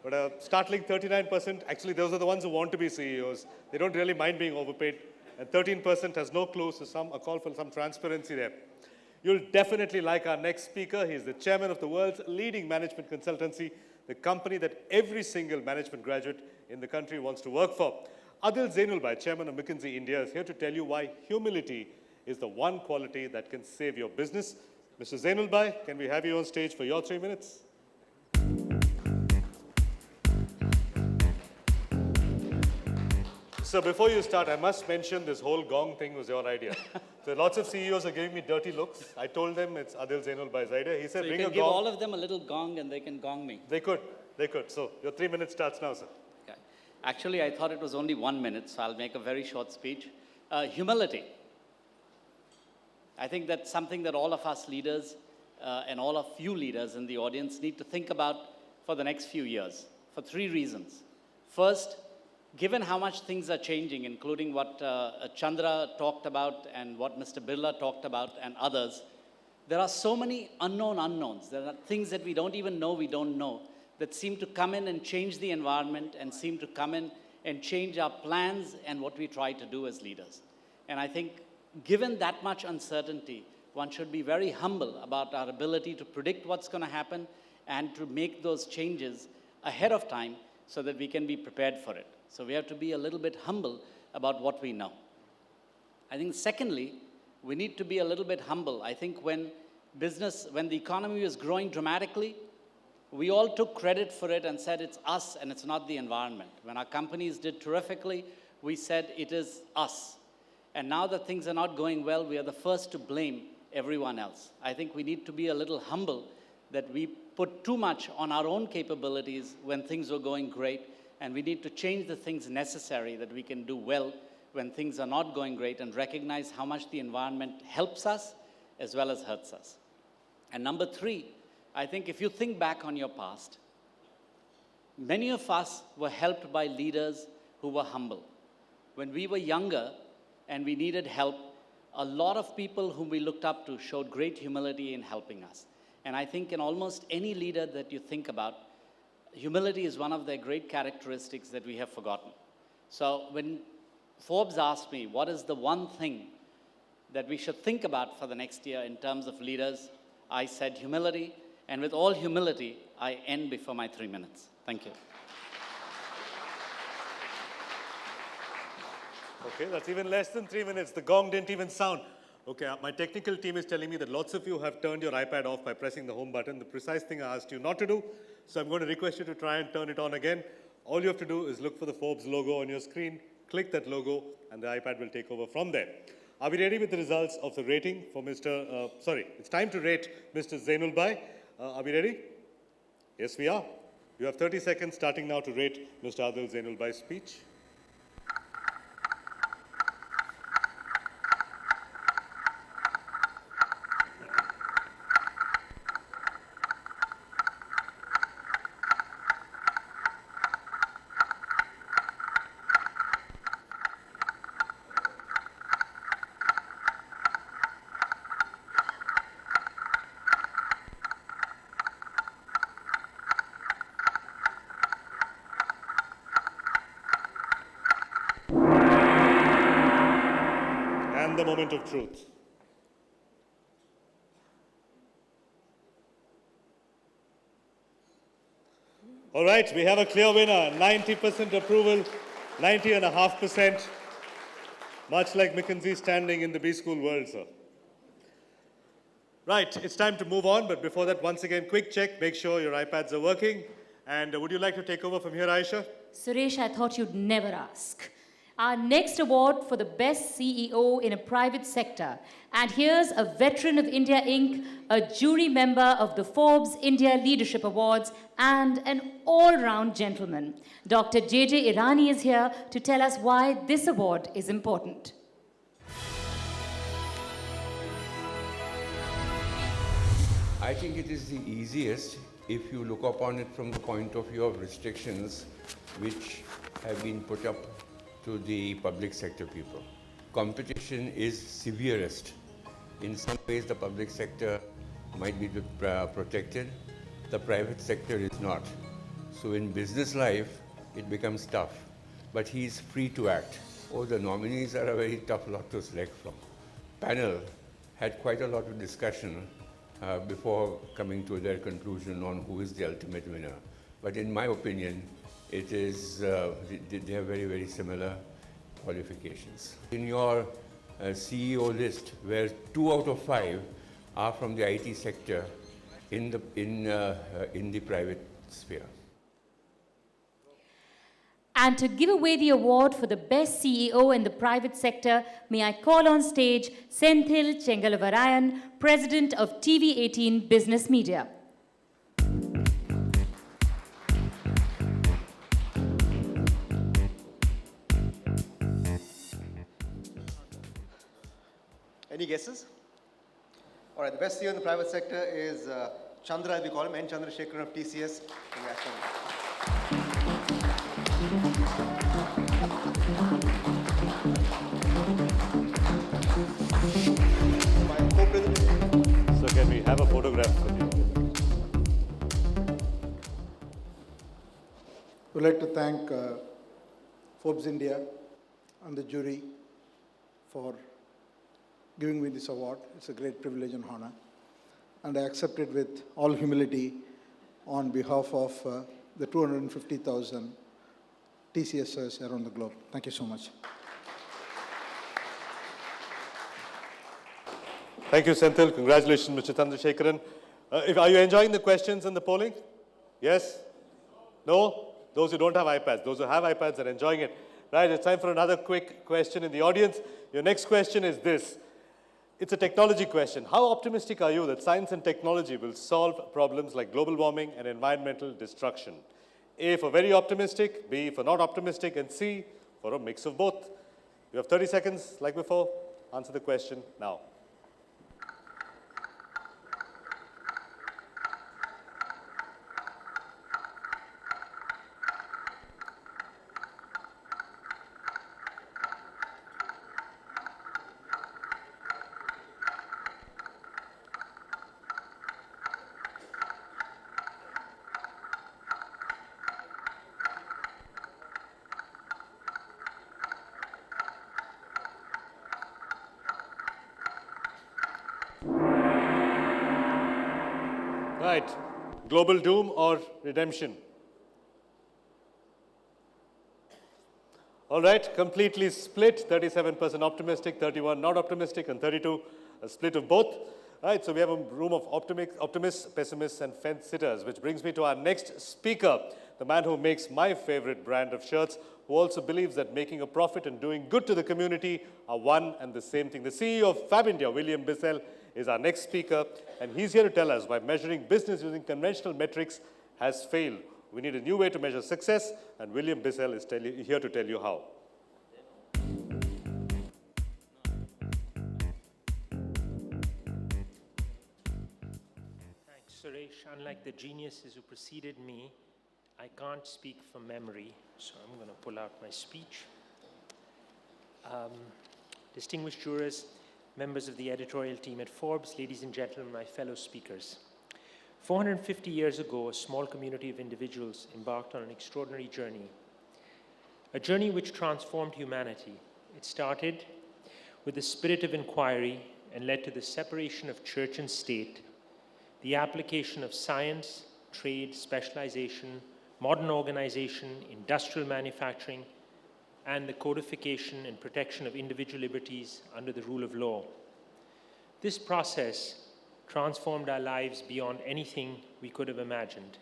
But a startling 39%, actually those are the ones who want to be CEOs. They don't really mind being overpaid. and 13% has no clue, so a call for some transparency there. You'll definitely like our next speaker. He's the chairman of the world's leading management consultancy, the company that every single management graduate in the country wants to work for. Adil Zainulbhai, chairman of McKinsey India, is here to tell you why humility is the one quality that can save your business. Mr. Zainulbhai, can we have you on stage for your 3 minutes? So before you start, I must mention this whole gong thing was your idea. So lots of CEOs are giving me dirty looks. I told them it's Adil Zainulbhai's idea. He said, So you bring can a give gong. all of them a little gong and they can gong me. They could. So your 3 minutes starts now, sir. Okay. Actually, I thought it was only 1 minute, so I'll make a very short speech. Humility. I think that's something that all of us leaders and all of you leaders in the audience need to think about for the next few years, for 3 reasons. First, given how much things are changing, including what Chandra talked about and what Mr. Birla talked about and others, there are so many unknown unknowns. There are things that we don't even know we don't know that seem to come in and change the environment and seem to come in and change our plans and what we try to do as leaders. And I think given that much uncertainty, one should be very humble about our ability to predict what's going to happen and to make those changes ahead of time so that we can be prepared for it. So we have to be a little bit humble about what we know. I think secondly, we need to be a little bit humble. I think when the economy was growing dramatically, we all took credit for it and said it's us and it's not the environment. When our companies did terrifically, we said it is us. And now that things are not going well, we are the first to blame everyone else. I think we need to be a little humble that we put too much on our own capabilities when things were going great, and we need to change the things necessary that we can do well when things are not going great and recognize how much the environment helps us as well as hurts us. And number 3, I think if you think back on your past, many of us were helped by leaders who were humble. When we were younger and we needed help, a lot of people whom we looked up to showed great humility in helping us. And I think in almost any leader that you think about, humility is one of their great characteristics that we have forgotten. So when Forbes asked me, what is the one thing that we should think about for the next year in terms of leaders, I said humility. And with all humility, I end before my 3 minutes. Thank you. Okay, that's even less than 3 minutes. The gong didn't even sound. Okay, my technical team is telling me that lots of you have turned your iPad off by pressing the home button, the precise thing I asked you not to do. So I'm going to request you to try and turn it on again. All you have to do is look for the Forbes logo on your screen, click that logo, and the iPad will take over from there. Are we ready with the results of the rating for it's time to rate Mr. Zainulbhai. Are we ready? Yes, we are. You have 30 seconds starting now to rate Mr. Adil Zainulbhai's speech. The moment of truth. All right, we have a clear winner. 90% approval, 90.5%. Much like McKinsey standing in the B-School world, sir. Right, it's time to move on, but before that, once again, quick check. Make sure your iPads are working. And would you like to take over from here, Aisha? Suresh, I thought you'd never ask. Our next award for the best CEO in a private sector. And here's a veteran of India Inc., a jury member of the Forbes India Leadership Awards, and an all-round gentleman. Dr. J.J. Irani is here to tell us why this award is important. I think it is the easiest if you look upon it from the point of view of restrictions which have been put up to the public sector people. Competition is severest. In some ways, the public sector might be protected. The private sector is not. So in business life, it becomes tough. But he is free to act. Oh, the nominees are a very tough lot to select from. Panel had quite a lot of discussion before coming to their conclusion on who is the ultimate winner. But in my opinion, it is, they have very, very similar qualifications. In your CEO list, where 2 out of 5 are from the IT sector in the private sphere. And to give away the award for the best CEO in the private sector, may I call on stage Senthil Chengalavarayan, President of TV18 Business Media. Any guesses? All right, the best CEO in the private sector is Chandra, as we call him, N. Chandrasekharan of TCS. Congrats, So can we have a photograph with you? We'd like to thank Forbes India and the jury for giving me this award. It's a great privilege and honor. And I accept it with all humility on behalf of the 250,000 TCSers around the globe. Thank you so much. Thank you, Senthil. Congratulations, Mr. Chandrasekharan. Are you enjoying the questions and the polling? Yes? No? Those who don't have iPads. Those who have iPads are enjoying it. Right, it's time for another quick question in the audience. Your next question is this. It's a technology question. How optimistic are you that science and technology will solve problems like global warming and environmental destruction? A for very optimistic, B for not optimistic, and C for a mix of both. You have 30 seconds, like before. Answer the question now. Right. Global doom or redemption? All right. Completely split. 37% optimistic, 31 not optimistic, and 32 a split of both. All right. So we have a room of optimists, pessimists, and fence-sitters, which brings me to our next speaker, the man who makes my favorite brand of shirts, who also believes that making a profit and doing good to the community are one and the same thing. The CEO of Fab India, William Bissell, is our next speaker, and he's here to tell us why measuring business using conventional metrics has failed. We need a new way to measure success, and William Bissell is here to tell you how. Thanks, Suresh. Unlike the geniuses who preceded me, I can't speak from memory, so I'm going to pull out my speech. Distinguished jurors, members of the editorial team at Forbes, ladies and gentlemen, my fellow speakers. 450 years ago, a small community of individuals embarked on an extraordinary journey, a journey which transformed humanity. It started with the spirit of inquiry and led to the separation of church and state, the application of science, trade, specialization, modern organization, industrial manufacturing, and the codification and protection of individual liberties under the rule of law. This process transformed our lives beyond anything we could have imagined.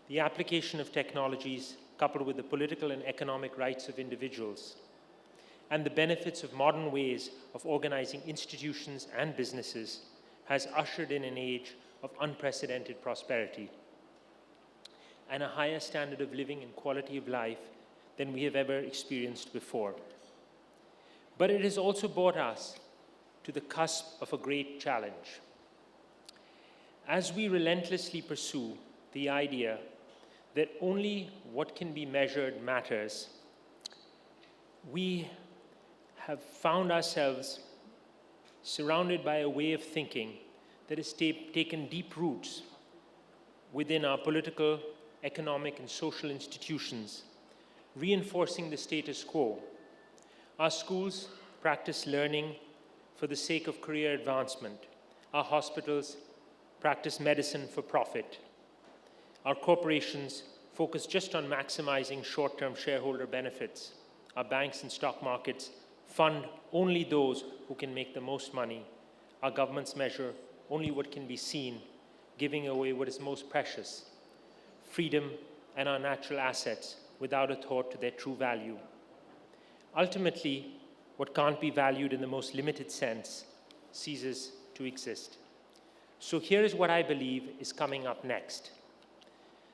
The application of technologies, coupled with the political and economic rights of individuals, and the benefits of modern ways of organizing institutions and businesses, has ushered in an age of unprecedented prosperity and a higher standard of living and quality of life than we have ever experienced before. But it has also brought us to the cusp of a great challenge. As we relentlessly pursue the idea that only what can be measured matters, we have found ourselves surrounded by a way of thinking that has taken deep roots within our political, economic, and social institutions, reinforcing the status quo, Our schools practice learning for the sake of career advancement. Our hospitals practice medicine for profit. Our corporations focus just on maximizing short-term shareholder benefits. Our banks and stock markets fund only those who can make the most money. Our governments measure only what can be seen, giving away what is most precious, freedom and our natural assets, without a thought to their true value. Ultimately, what can't be valued in the most limited sense ceases to exist. So here is what I believe is coming up next.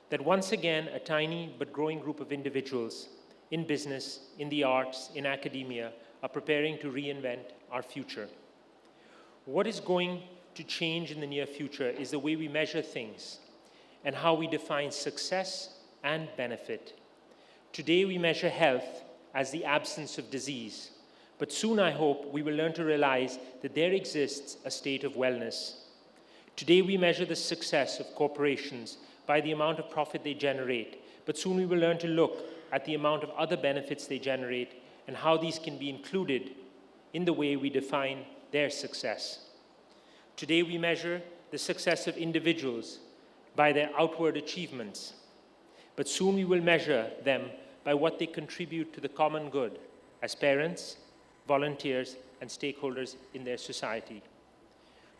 That once again, a tiny but growing group of individuals in business, in the arts, in academia, are preparing to reinvent our future. What is going to change in the near future is the way we measure things and how we define success and benefit. Today we measure health as the absence of disease, but soon I hope we will learn to realize that there exists a state of wellness. Today we measure the success of corporations by the amount of profit they generate, but soon we will learn to look at the amount of other benefits they generate and how these can be included in the way we define their success. Today we measure the success of individuals by their outward achievements, but soon we will measure them by what they contribute to the common good as parents, volunteers, and stakeholders in their society.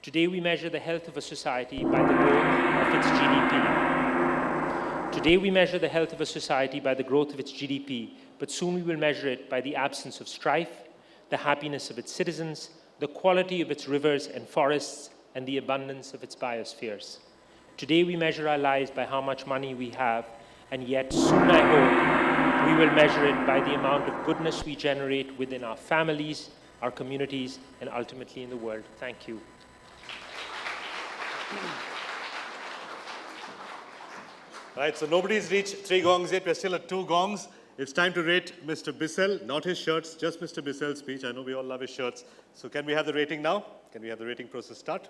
Today we measure the health of a society by the growth of its GDP. Today we measure the health of a society by the growth of its GDP, but soon we will measure it by the absence of strife, the happiness of its citizens, the quality of its rivers and forests, and the abundance of its biospheres. Today we measure our lives by how much money we have, and yet soon I hope we will measure it by the amount of goodness we generate within our families, our communities, and ultimately in the world. Thank you. Right, so nobody's reached 3 gongs yet. We're still at 2 gongs. It's time to rate Mr. Bissell, not his shirts, just Mr. Bissell's speech. I know we all love his shirts. So can we have the rating now? Can we have the rating process start?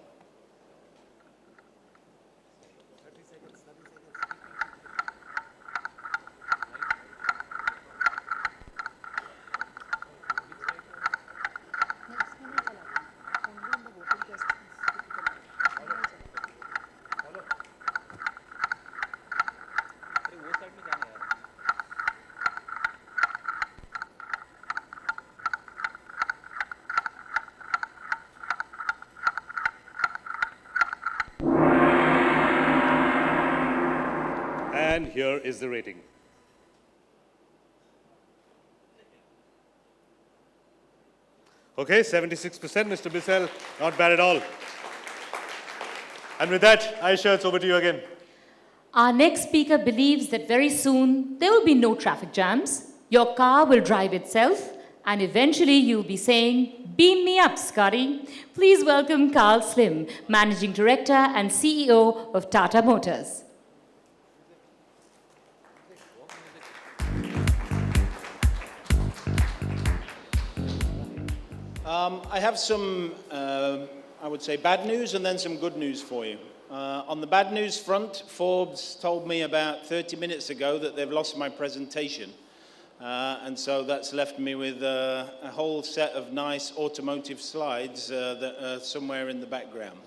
And here is the rating. Okay, 76%, Mr. Bissell, not bad at all. And with that, Aisha, it's over to you again. Our next speaker believes that very soon there will be no traffic jams, your car will drive itself, and eventually you'll be saying, "Beam me up, Scotty." Please welcome Carl Slim, Managing Director and CEO of Tata Motors. I have some, I would say, bad news and then some good news for you. On the bad news front, Forbes told me about 30 minutes ago that they've lost my presentation. And so that's left me with a whole set of nice automotive slides that are somewhere in the background.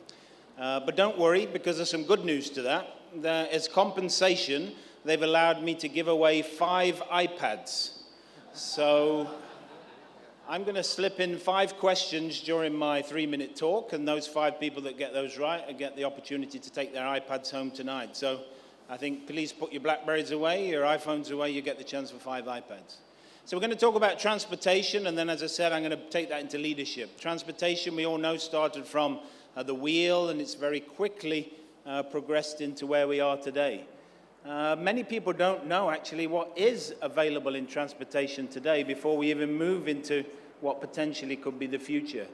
But don't worry, because there's some good news to that. As compensation, they've allowed me to give away 5 iPads. So I'm going to slip in 5 questions during my 3-minute talk, and those 5 people that get those right get the opportunity to take their iPads home tonight. So I think please put your BlackBerries away, your iPhones away, you get the chance for 5 iPads. So we're going to talk about transportation, and then, as I said, I'm going to take that into leadership. Transportation, we all know, started from the wheel, and it's very quickly progressed into where we are today. Many people don't know, actually, what is available in transportation today before we even move into what potentially could be the future.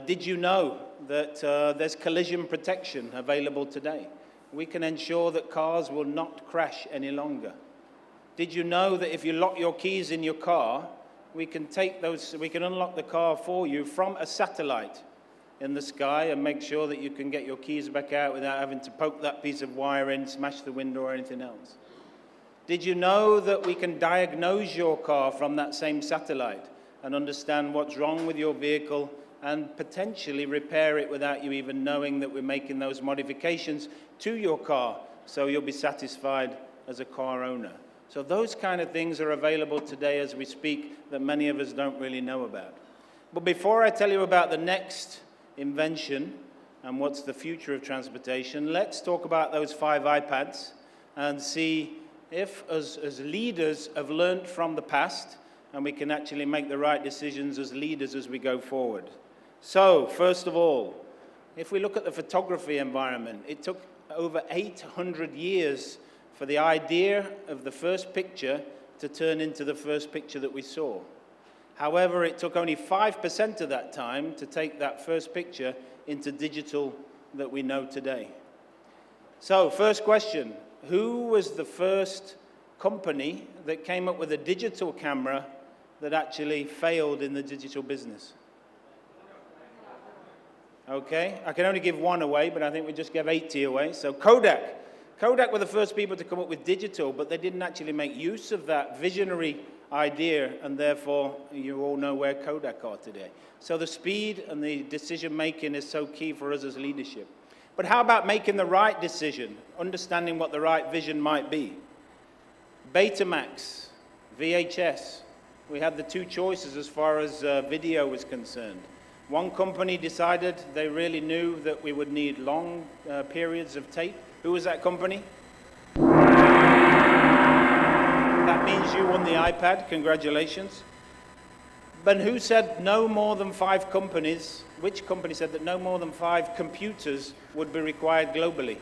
Did you know that there's collision protection available today? We can ensure that cars will not crash any longer. Did you know that if you lock your keys in your car, we can unlock the car for you from a satellite in the sky and make sure that you can get your keys back out without having to poke that piece of wire in, smash the window or anything else? Did you know that we can diagnose your car from that same satellite and understand what's wrong with your vehicle and potentially repair it without you even knowing that we're making those modifications to your car, so you'll be satisfied as a car owner. So those kind of things are available today as we speak that many of us don't really know about. But before I tell you about the next invention and what's the future of transportation, let's talk about those 5 iPads and see if, as leaders, have learned from the past and we can actually make the right decisions as leaders as we go forward. So, first of all, if we look at the photography environment, it took over 800 years for the idea of the first picture to turn into the first picture that we saw. However, it took only 5% of that time to take that first picture into digital that we know today. So, first question, who was the first company that came up with a digital camera that actually failed in the digital business? Okay, I can only give one away, but I think we just gave 80 away. So Kodak. Kodak were the first people to come up with digital, but they didn't actually make use of that visionary idea, and therefore you all know where Kodak are today. So the speed and the decision making is so key for us as leadership. But how about making the right decision, understanding what the right vision might be? Betamax, VHS. We had the 2 choices as far as video was concerned. One company decided they really knew that we would need long periods of tape. Who was that company? That means you won the iPad. Congratulations. But who said no more than 5 companies? Which company said that no more than 5 computers would be required globally?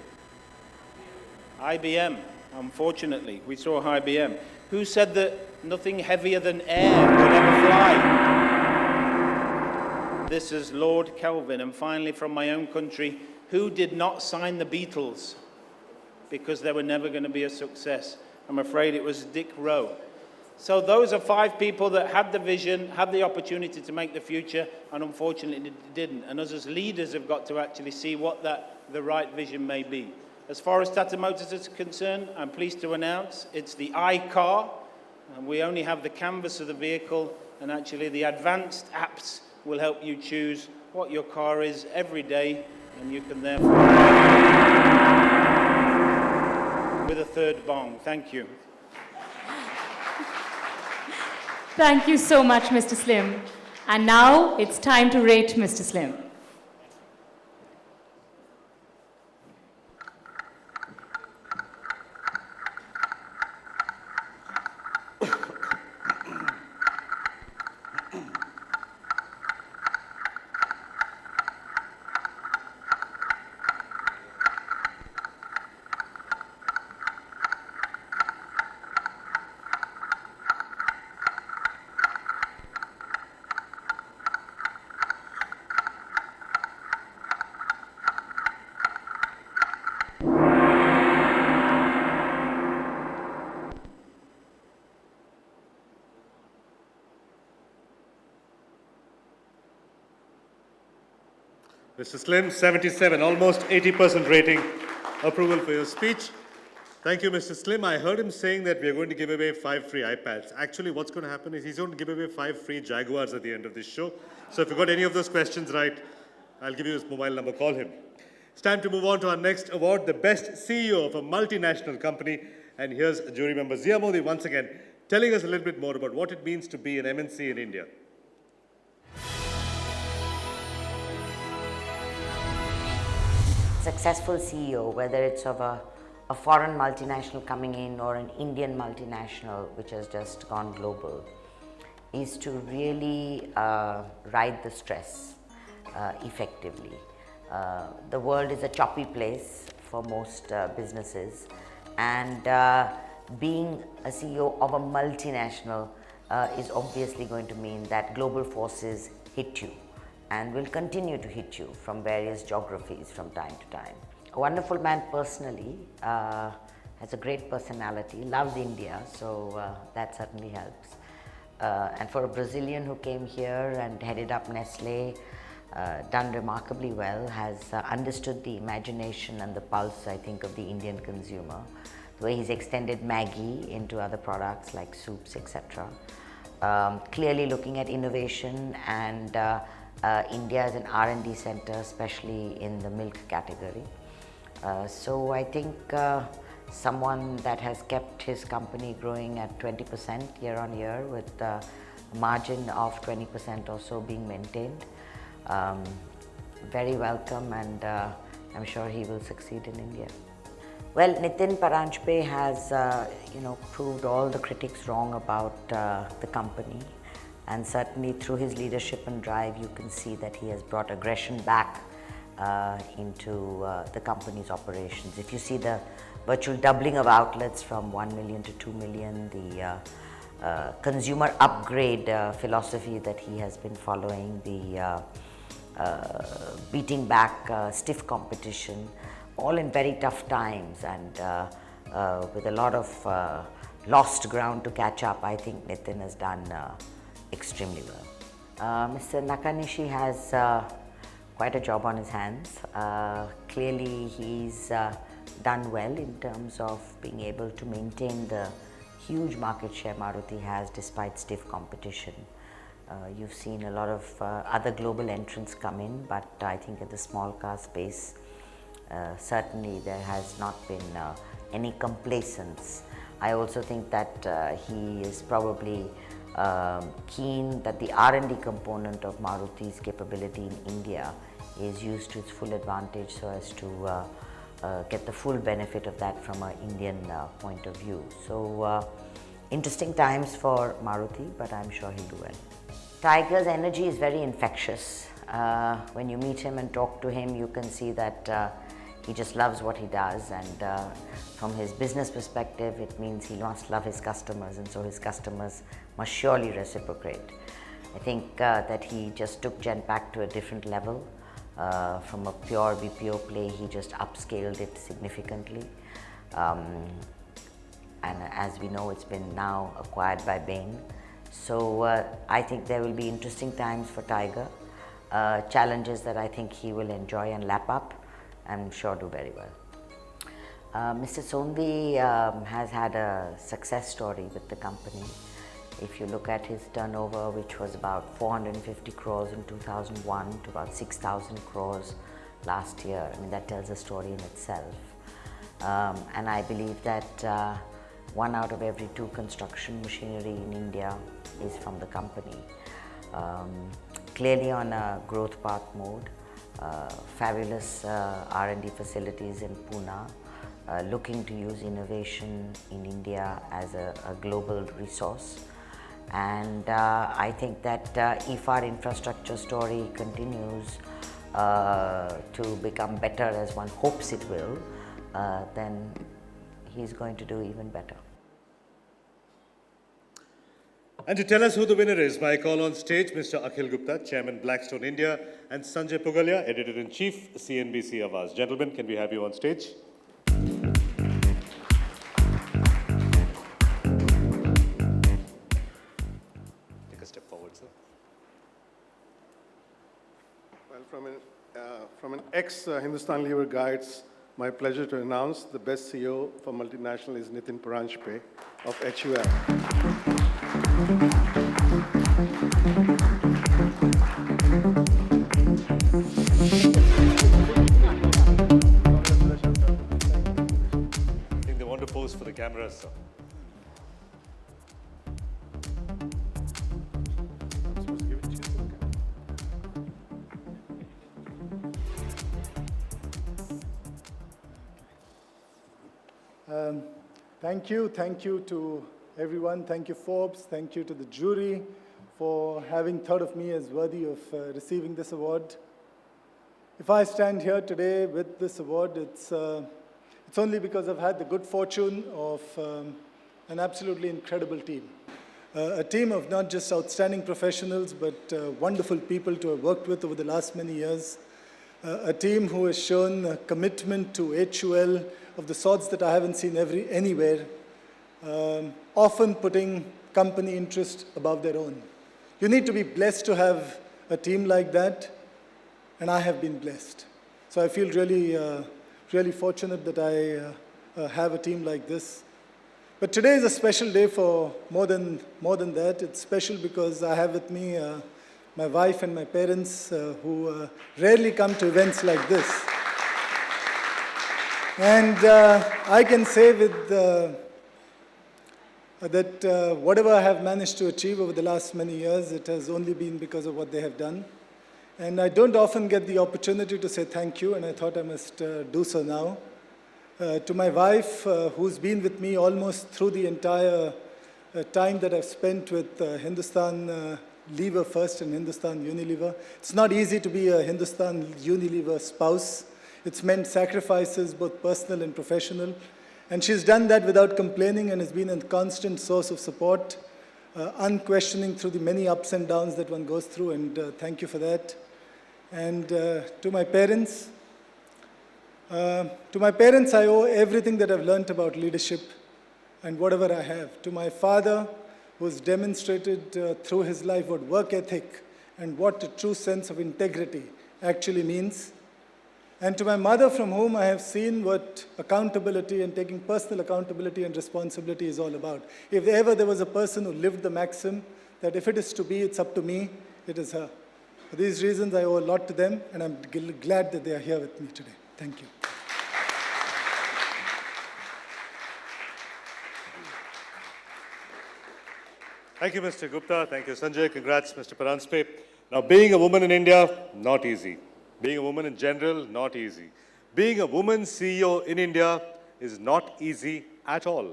IBM, unfortunately. We saw IBM. Who said that nothing heavier than air would ever fly? This is Lord Kelvin. And finally, from my own country, who did not sign the Beatles because they were never going to be a success? I'm afraid it was Dick Rowe. So those are 5 people that had the vision, had the opportunity to make the future, and unfortunately didn't. And us as leaders have got to actually see what the right vision may be. As far as Tata Motors is concerned, I'm pleased to announce it's the iCar, and we only have the canvas of the vehicle, and actually the advanced apps will help you choose what your car is every day, and you can therefore with a 3rd bong. Thank you. Thank you so much, Mr. Slim. And now it's time to rate Mr. Slim. Mr. Slim, 77, almost 80% rating. Approval for your speech. Thank you, Mr. Slim. I heard him saying that we are going to give away 5 free iPads. Actually, what's going to happen is he's going to give away 5 free Jaguars at the end of this show. So if you got any of those questions right, I'll give you his mobile number, call him. It's time to move on to our next award, the best CEO of a multinational company. And here's jury member Zia Modi once again telling us a little bit more about what it means to be an MNC in India. Successful CEO, whether it's of a foreign multinational coming in or an Indian multinational which has just gone global, is to really ride the stress effectively. The world is a choppy place for most businesses, and being a CEO of a multinational is obviously going to mean that global forces hit you and will continue to hit you from various geographies from time to time. A wonderful man personally, has a great personality, loves India, so that certainly helps. And for a Brazilian who came here and headed up Nestle, done remarkably well, has understood the imagination and the pulse, I think, of the Indian consumer, the way he's extended Maggi into other products like soups, etc. clearly looking at innovation and India as an R&D center, especially in the milk category. So I think someone that has kept his company growing at 20% year on year with a margin of 20% or so being maintained. Very welcome, and I'm sure he will succeed in India. Well, Nitin Paranjpe has, proved all the critics wrong about the company, and certainly through his leadership and drive, you can see that he has brought aggression back into the company's operations. If you see the virtual doubling of outlets from 1 million to 2 million, the consumer upgrade philosophy that he has been following, the beating back stiff competition, all in very tough times, and with a lot of lost ground to catch up, I think Nitin has done extremely well. Mr. Nakanishi has quite a job on his hands. Clearly he's done well in terms of being able to maintain the huge market share Maruti has despite stiff competition. You've seen a lot of other global entrants come in, but I think at the small car space, certainly there has not been any complacence. I also think that he is probably keen that the R&D component of Maruti's capability in India is used to its full advantage so as to get the full benefit of that from an Indian point of view. So interesting times for Maruti, but I'm sure he'll do well. Tiger's energy is very infectious. When you meet him and talk to him, you can see that he just loves what he does, and from his business perspective, it means he must love his customers, and so his customers must surely reciprocate. I think that he just took Genpact to a different level. From a pure BPO play, he just upscaled it significantly. And as we know, it's been now acquired by Bain. So I think there will be interesting times for Tiger. Challenges that I think he will enjoy and lap up, I'm sure do very well. Mr. Sondhi has had a success story with the company. If you look at his turnover, which was about 450 crores in 2001 to about 6,000 crores last year, I mean, that tells a story in itself. And I believe that 1 out of every 2 construction machinery in India is from the company. Clearly on a growth path mode, fabulous R&D facilities in Pune, looking to use innovation in India as a global resource. And I think that if our infrastructure story continues to become better as one hopes it will, then he's going to do even better. And to tell us who the winner is, my call on stage, Mr. Akhil Gupta, Chairman Blackstone India, and Sanjay Pugalia, Editor-in-Chief, CNBC Awards. Gentlemen, can we have you on stage? Take a step forward, sir. Well, from an ex-Hindustan Unilever guy, it's my pleasure to announce the best CEO for multinational is Nitin Paranjpe of HUL. I think they want to pose for the cameras, sir. Thank you to everyone. Thank you, Forbes. Thank you to the jury for having thought of me as worthy of receiving this award. If I stand here today with this award, it's only because I've had the good fortune of an absolutely incredible team. A team of not just outstanding professionals, but wonderful people to have worked with over the last many years. A team who has shown a commitment to HUL of the sorts that I haven't seen anywhere, often putting company interest above their own. You need to be blessed to have a team like that, and I have been blessed. So I feel really fortunate that I have a team like this. But today is a special day for more than that. It's special because I have with me my wife and my parents who rarely come to events like this. And I can say that whatever I have managed to achieve over the last many years, it has only been because of what they have done. And I don't often get the opportunity to say thank you, and I thought I must do so now. To my wife, who's been with me almost through the entire time that I've spent with Hindustan Lever first and Hindustan Unilever. It's not easy to be a Hindustan Unilever spouse. It's meant sacrifices, both personal and professional. And she's done that without complaining and has been a constant source of support, unquestioning through the many ups and downs that one goes through, and thank you for that. And to my parents, I owe everything that I've learned about leadership and whatever I have. To my father, who's demonstrated through his life what work ethic and what a true sense of integrity actually means. And to my mother, from whom I have seen what accountability and taking personal accountability and responsibility is all about. If ever there was a person who lived the maxim that if it is to be, it's up to me, it is her. For these reasons, I owe a lot to them, and I'm glad that they are here with me today. Thank you. Thank you, Mr. Gupta. Thank you, Sanjay. Congrats, Mr. Paranspe. Now, being a woman in India, not easy. Being a woman in general, not easy. Being a woman CEO in India is not easy at all.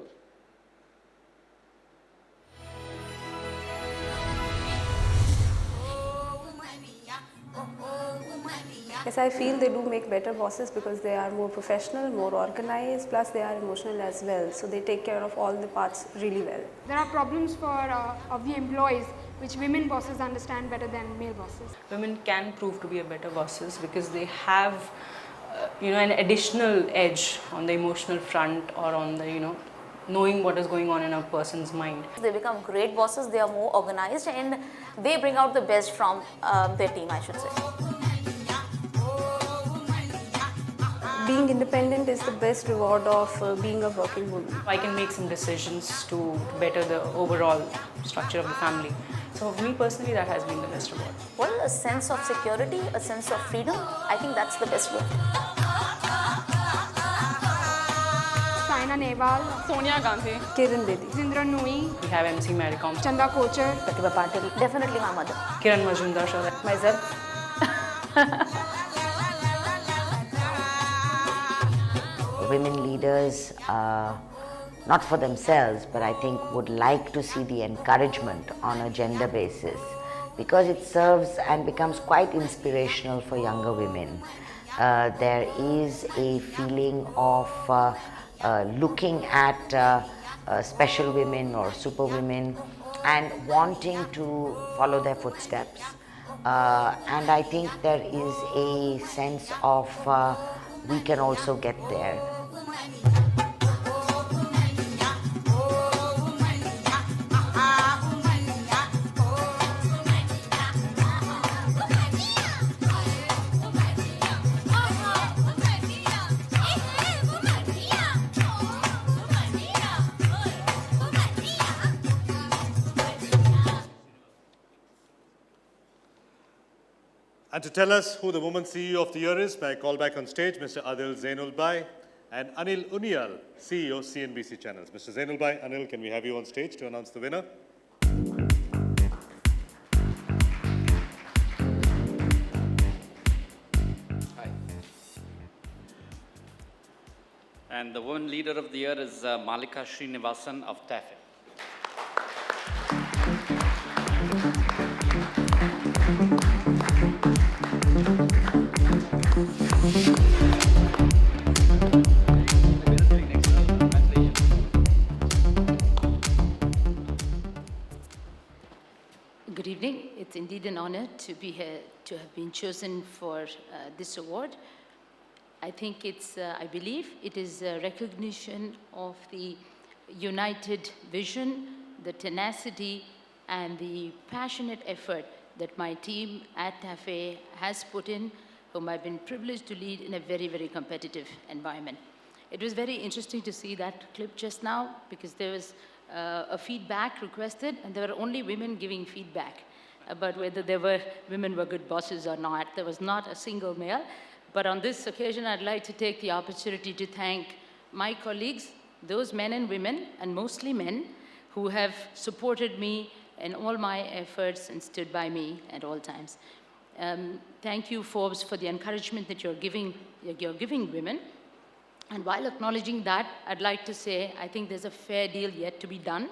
Yes, I feel they do make better bosses because they are more professional, more organized, plus they are emotional as well. So they take care of all the parts really well. There are problems of the employees which women bosses understand better than male bosses. Women can prove to be a better bosses because they have an additional edge on the emotional front or on the knowing what is going on in a person's mind. They become great bosses, they are more organized, and they bring out the best from their team, I should say. Being independent is the best reward of being a working woman. I can make some decisions to better the overall structure of the family. So for me personally, that has been the best reward. Well, a sense of security, a sense of freedom, I think that's the best word. Saina Nehwal, Sonia Gandhi, Kiran Bedi, Jindra Nui, We have MC Maricom, Chanda Kochar, Pratibha Patil, definitely my mother. Kiran Majumdar, sure. Myself. Women leaders, not for themselves, but I think would like to see the encouragement on a gender basis because it serves and becomes quite inspirational for younger women. There is a feeling of looking at special women or super women and wanting to follow their footsteps. And I think there is a sense of we can also get there. And to tell us who the Woman CEO of the Year is, may I call back on stage Mr. Adil Zainulbhai and Anil Uniyal, CEO, CNBC Channels. Mr. Zainulbhai, Anil, can we have you on stage to announce the winner? Hi. And the Woman Leader of the Year is Malika Srinivasan of TAFE. Good evening. It's indeed an honor to be here, to have been chosen for this award. I think I believe it is a recognition of the united vision, the tenacity, and the passionate effort that my team at TAFE has put in, whom I've been privileged to lead in a very, very competitive environment. It was very interesting to see that clip just now because there was a feedback requested and there were only women giving feedback about whether women were good bosses or not. There was not a single male. But on this occasion, I'd like to take the opportunity to thank my colleagues, those men and women, and mostly men, who have supported me in all my efforts and stood by me at all times. Thank you, Forbes, for the encouragement that you're giving women. And while acknowledging that, I'd like to say I think there's a fair deal yet to be done.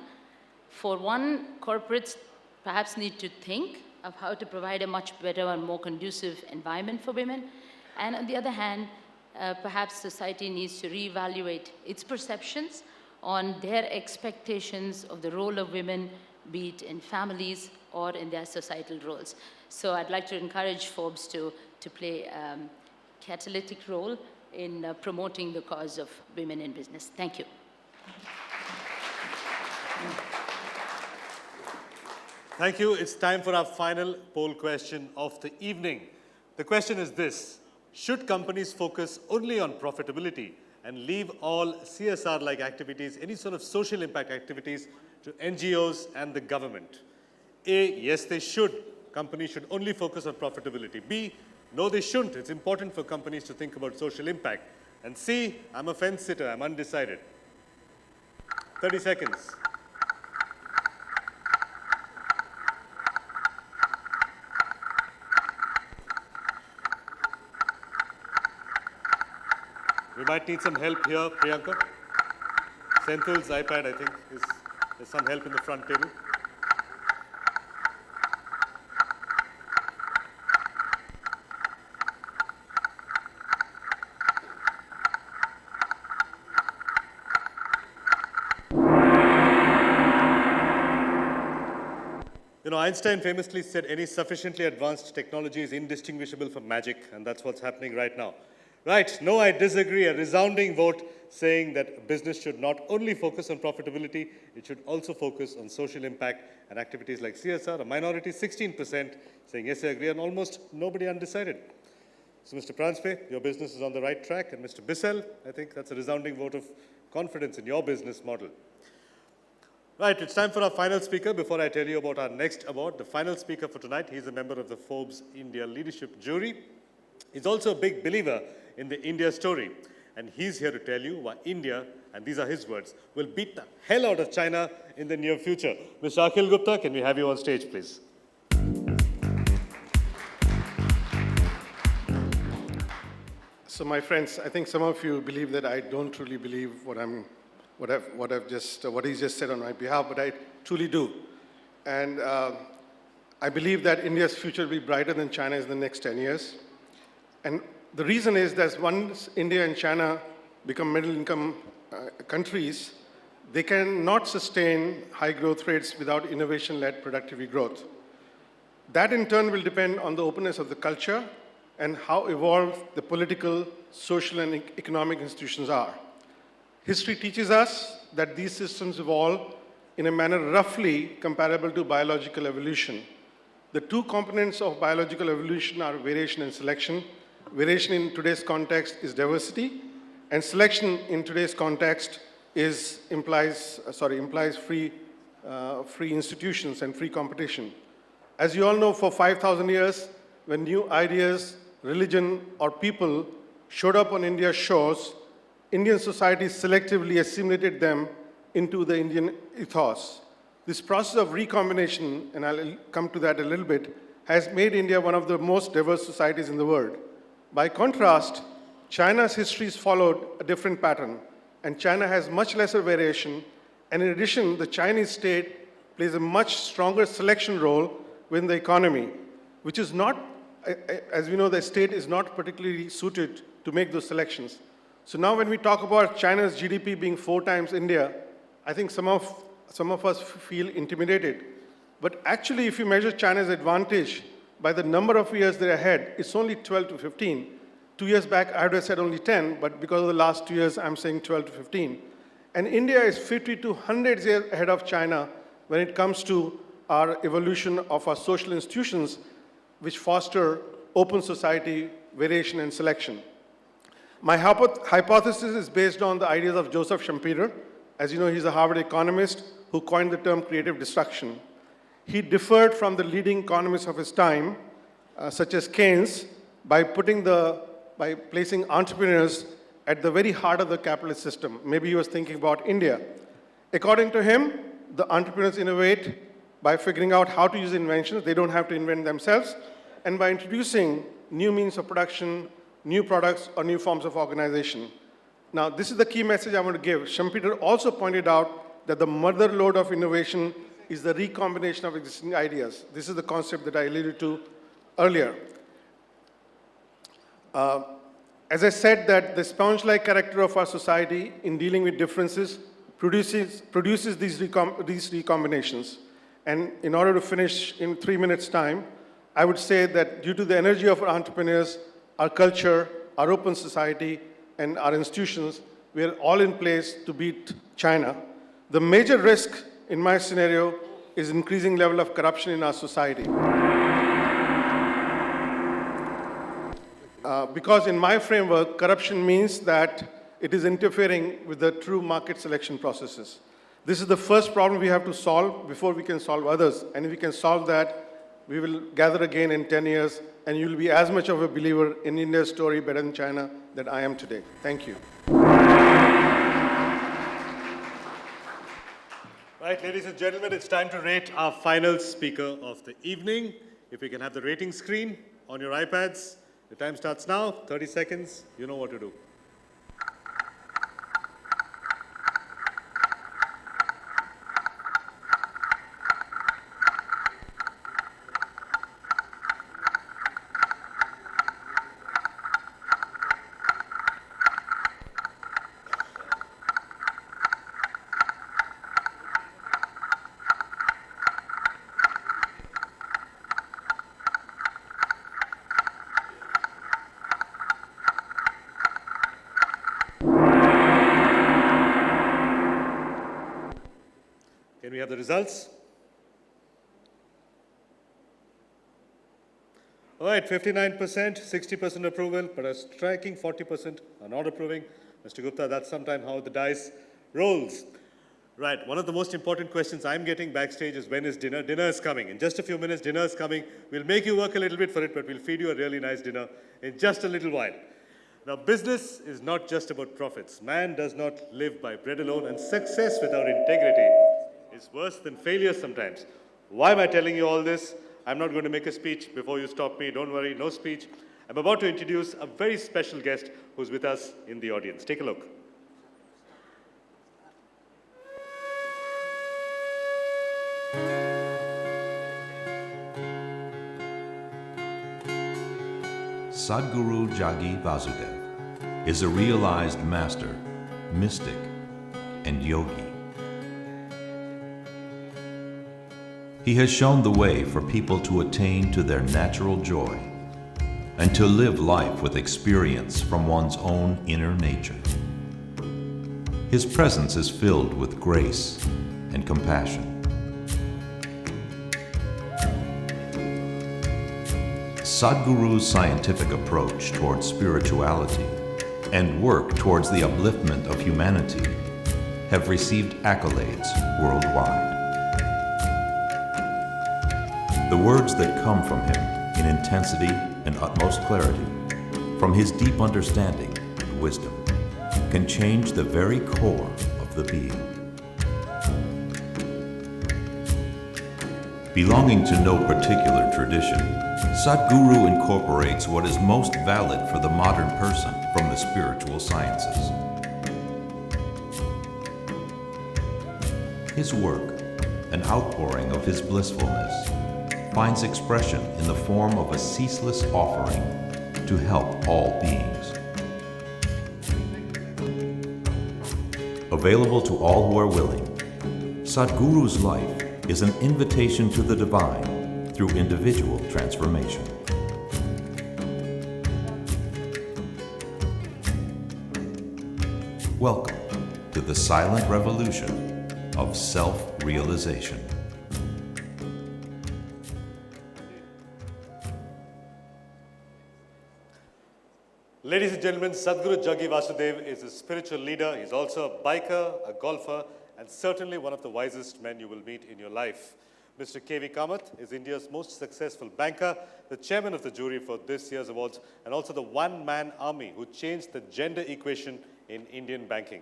For one, corporates perhaps need to think of how to provide a much better and more conducive environment for women. And on the other hand, perhaps society needs to reevaluate its perceptions on their expectations of the role of women, be it in families or in their societal roles. So I'd like to encourage Forbes to play a catalytic role in promoting the cause of women in business. Thank you. Thank you. It's time for our final poll question of the evening. The question is this: should companies focus only on profitability and leave all CSR-like activities, any sort of social impact activities, to NGOs and the government? A, yes, they should. Companies should only focus on profitability. B, no, they shouldn't. It's important for companies to think about social impact. And C, I'm a fence sitter, I'm undecided. 30 seconds. We might need some help here, Priyanka. Senthil's iPad, I think, there's some help in the front table. You know, Einstein famously said any sufficiently advanced technology is indistinguishable from magic, and that's what's happening right now. Right, no, I disagree. A resounding vote saying that business should not only focus on profitability, it should also focus on social impact and activities like CSR. A minority, 16%, saying yes, I agree, and almost nobody undecided. So, Mr. Pranspe, your business is on the right track, and Mr. Bissell, I think that's a resounding vote of confidence in your business model. Right, it's time for our final speaker. Before I tell you about our next award, the final speaker for tonight, he's a member of the Forbes India Leadership Jury. He's also a big believer in the India story. And he's here to tell you why India, and these are his words, will beat the hell out of China in the near future. Mr. Akhil Gupta, can we have you on stage, please? So my friends, I think some of you believe that I don't truly believe what he's just said on my behalf, but I truly do. And I believe that India's future will be brighter than China's in the next 10 years. And the reason is that once India and China become middle-income countries, they cannot sustain high growth rates without innovation-led productivity growth. That in turn will depend on the openness of the culture and how evolved the political, social, and economic institutions are. History teaches us that these systems evolve in a manner roughly comparable to biological evolution. The two components of biological evolution are variation and selection. Variation in today's context is diversity, and selection in today's context implies free institutions and free competition. As you all know, for 5,000 years, when new ideas, religion, or people showed up on India's shores, Indian society selectively assimilated them into the Indian ethos. This process of recombination, and I'll come to that a little bit, has made India one of the most diverse societies in the world. By contrast, China's histories followed a different pattern, and China has much lesser variation, and in addition, the Chinese state plays a much stronger selection role within the economy, which is not, as we know, the state is not particularly suited to make those selections. So now when we talk about China's GDP being 4 times India, I think some of us feel intimidated. But actually, if you measure China's advantage by the number of years they're ahead, it's only 12 to 15. 2 years back, I would have said only 10, but because of the last 2 years, I'm saying 12 to 15. And India is 50 to 100 years ahead of China when it comes to our evolution of our social institutions, which foster open society, variation, and selection. My hypothesis is based on the ideas of Joseph Schumpeter. As you know, he's a Harvard economist who coined the term creative destruction. He differed from the leading economists of his time, such as Keynes, by placing entrepreneurs at the very heart of the capitalist system. Maybe he was thinking about India. According to him, the entrepreneurs innovate by figuring out how to use inventions. They don't have to invent themselves. And by introducing new means of production, new products, or new forms of organization. Now, this is the key message I want to give. Schumpeter also pointed out that the mother lode of innovation is the recombination of existing ideas. This is the concept that I alluded to earlier. As I said, that the sponge-like character of our society in dealing with differences produces these recombinations. And in order to finish in 3 minutes' time, I would say that due to the energy of our entrepreneurs, our culture, our open society, and our institutions, we are all in place to beat China. The major risk in my scenario is increasing level of corruption in our society. Because in my framework, corruption means that it is interfering with the true market selection processes. This is the first problem we have to solve before we can solve others. And if we can solve that, we will gather again in 10 years, and you will be as much of a believer in India's story better than China that I am today. Thank you. Right, ladies and gentlemen, it's time to rate our final speaker of the evening. If we can have the rating screen on your iPads. The time starts now, 30 seconds. You know what to do. Can we have the results? All right, 59%, 60% approval, but a striking 40% are not approving. Mr. Gupta, that's sometimes how the dice rolls. Right, one of the most important questions I'm getting backstage is when is dinner? Dinner is coming. In just a few minutes, dinner is coming. We'll make you work a little bit for it, but we'll feed you a really nice dinner in just a little while. Now, business is not just about profits. Man does not live by bread alone, and success without integrity is worse than failure sometimes. Why am I telling you all this? I'm not going to make a speech before you stop me. Don't worry, no speech. I'm about to introduce a very special guest who's with us in the audience. Take a look. Sadhguru Jagi Vasudev is a realized master, mystic, and yogi. He has shown the way for people to attain to their natural joy and to live life with experience from one's own inner nature. His presence is filled with grace and compassion. Sadhguru's scientific approach towards spirituality and work towards the upliftment of humanity have received accolades worldwide. The words that come from him in intensity and utmost clarity, from his deep understanding and wisdom, can change the very core of the being. Belonging to no particular tradition, Sadhguru incorporates what is most valid for the modern person from the spiritual sciences. His work, an outpouring of his blissfulness, finds expression in the form of a ceaseless offering to help all beings. Available to all who are willing, Sadhguru's life is an invitation to the divine through individual transformation. Welcome to the silent revolution of self-realization. Ladies and gentlemen, Sadhguru Jaggi Vasudev is a spiritual leader. He's also a biker, a golfer, and certainly one of the wisest men you will meet in your life. Mr. K.V. Kamath is India's most successful banker, the chairman of the jury for this year's awards, and also the one-man army who changed the gender equation in Indian banking.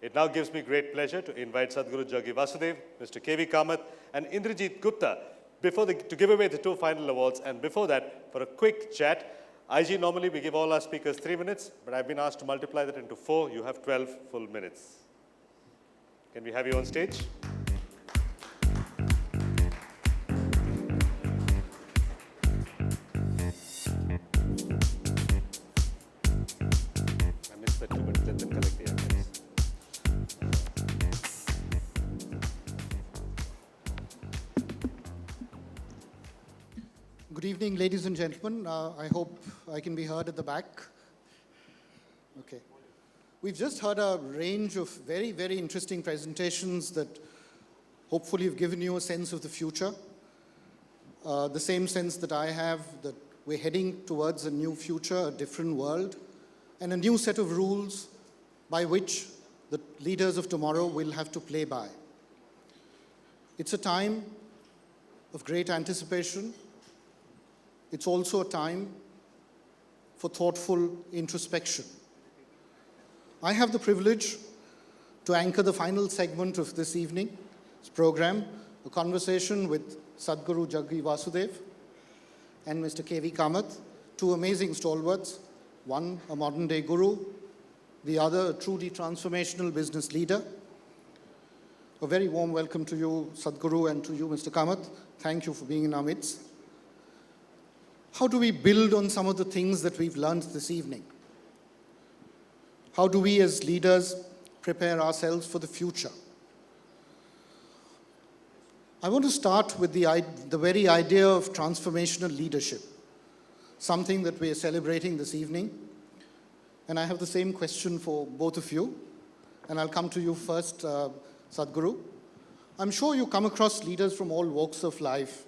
It now gives me great pleasure to invite Sadhguru Jaggi Vasudev, Mr. K.V. Kamath, and Indrajit Gupta to give away the 2 final awards. And before that, for a quick chat, IG, normally we give all our speakers 3 minutes, but I've been asked to multiply that into 4. You have 12 full minutes. Can we have you on stage? I missed that too, but let them collect the evidence. Good evening, ladies and gentlemen. I hope I can be heard at the back. Okay. We've just heard a range of very, very interesting presentations that hopefully have given you a sense of the future. The same sense that I have, that we're heading towards a new future, a different world, and a new set of rules by which the leaders of tomorrow will have to play by. It's a time of great anticipation. It's also a time for thoughtful introspection. I have the privilege to anchor the final segment of this evening's program, a conversation with Sadhguru Jaggi Vasudev and Mr. K.V. Kamath, 2 amazing stalwarts, one a modern-day guru, the other a truly transformational business leader. A very warm welcome to you, Sadhguru, and to you, Mr. Kamath. Thank you for being in our midst. How do we build on some of the things that we've learned this evening? How do we as leaders prepare ourselves for the future? I want to start with the very idea of transformational leadership, something that we are celebrating this evening. And I have the same question for both of you. And I'll come to you first, Sadhguru. I'm sure you come across leaders from all walks of life.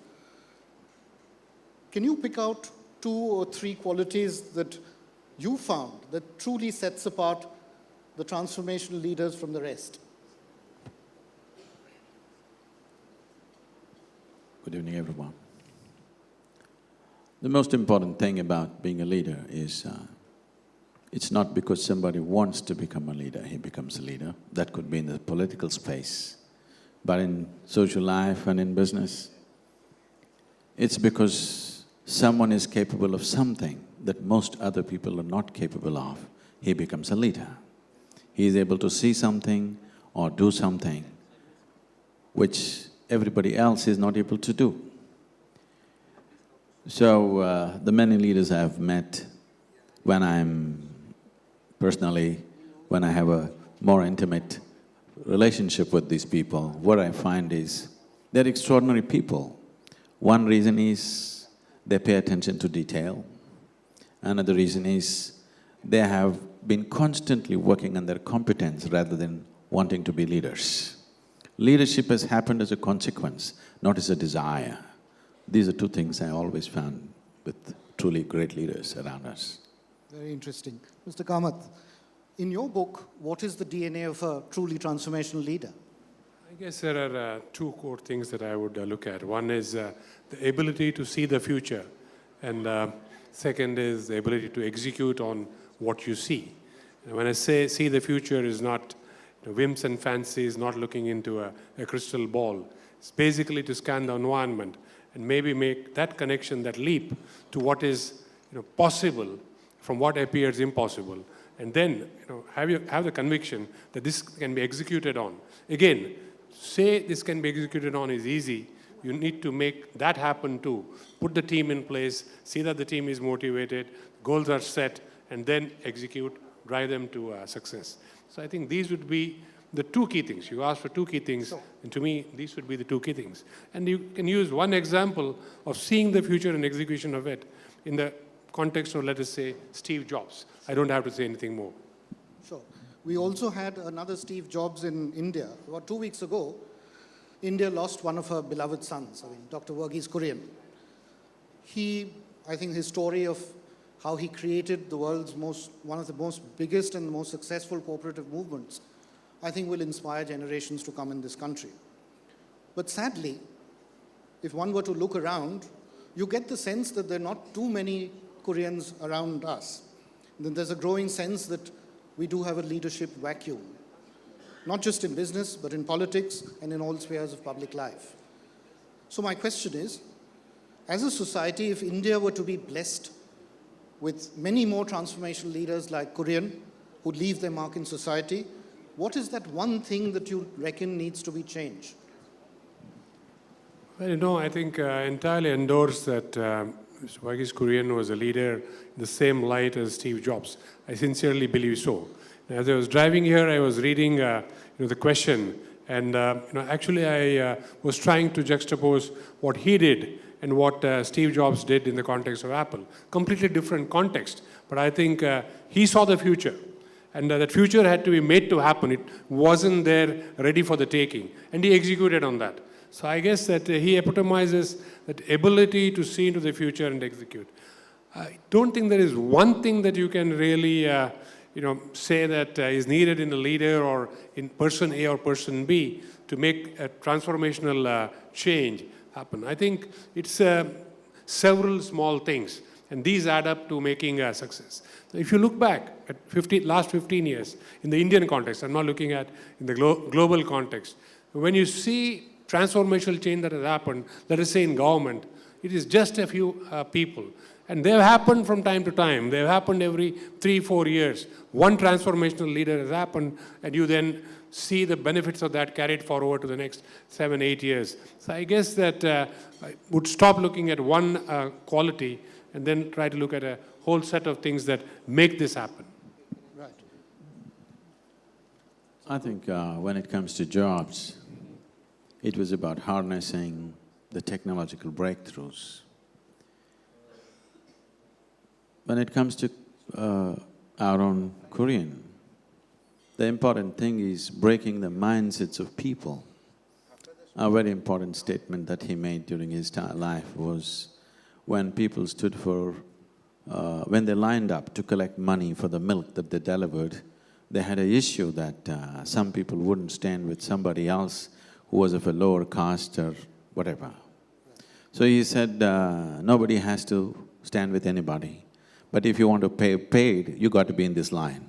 Can you pick out 2 or 3 qualities that you found that truly sets apart the transformational leaders from the rest? Good evening, everyone. The most important thing about being a leader is it's not because somebody wants to become a leader, he becomes a leader. That could be in the political space, but in social life and in business, it's because someone is capable of something that most other people are not capable of, he becomes a leader. He is able to see something or do something which everybody else is not able to do. So, the many leaders I have met, when I have a more intimate relationship with these people, what I find is they're extraordinary people. One reason is they pay attention to detail. Another reason is they have been constantly working on their competence rather than wanting to be leaders. Leadership has happened as a consequence, not as a desire. These are 2 things I always found with truly great leaders around us. Very interesting. Mr. Kamath, in your book, what is the DNA of a truly transformational leader? I guess there are 2 core things that I would look at. One is the ability to see the future, and second is the ability to execute on what you see. And when I say see the future, is not whims and fancies, not looking into a crystal ball. It's basically to scan the environment and maybe make that connection, that leap to what is possible from what appears impossible. And then have the conviction that this can be executed on. Again, say this can be executed on is easy. You need to make that happen too. Put the team in place, see that the team is motivated, goals are set, and then execute, drive them to success. So I think these would be the 2 key things. You asked for 2 key things, and to me, these would be the 2 key things. And you can use one example of seeing the future and execution of it in the context of, let us say, Steve Jobs. I don't have to say anything more. Sure. We also had another Steve Jobs in India. About 2 weeks ago, India lost one of her beloved sons, Dr. Verghese Kurian. I think his story of how he created the world's one of the most biggest and most successful cooperative movements, I think will inspire generations to come in this country. But sadly, if one were to look around, you get the sense that there are not too many Koreans around us. Then there's a growing sense that we do have a leadership vacuum, not just in business, but in politics and in all spheres of public life. So my question is, as a society, if India were to be blessed with many more transformational leaders like Korean, who leave their mark in society, what is that one thing that you reckon needs to be changed? Well, I think I entirely endorse that Mr. Verghese Kurian was a leader in the same light as Steve Jobs. I sincerely believe so. As I was driving here, I was reading the question, and actually I was trying to juxtapose what he did and what Steve Jobs did in the context of Apple. Completely different context, but I think he saw the future. And that future had to be made to happen. It wasn't there ready for the taking. And he executed on that. So I guess that he epitomizes that ability to see into the future and execute. I don't think there is one thing that you can really say that is needed in a leader or in person A or person B to make a transformational change happen. I think it's several small things, and these add up to making a success. So if you look back at last 15 years in the Indian context, I'm not looking at in the global context, when you see transformational change that has happened, let us say in government, it is just a few people. And they've happened from time to time. They've happened every 3-4 years. One transformational leader has happened, and you then see the benefits of that carried forward to the next 7-8 years. So I guess that I would stop looking at one quality and then try to look at a whole set of things that make this happen. Right. I think when it comes to jobs, it was about harnessing the technological breakthroughs. When it comes to our own Korean, the important thing is breaking the mindsets of people. A very important statement that he made during his life was when people stood for… when they lined up to collect money for the milk that they delivered, they had an issue that some people wouldn't stand with somebody else who was of a lower caste or whatever. So he said, nobody has to stand with anybody, but if you want to pay paid, you got to be in this line.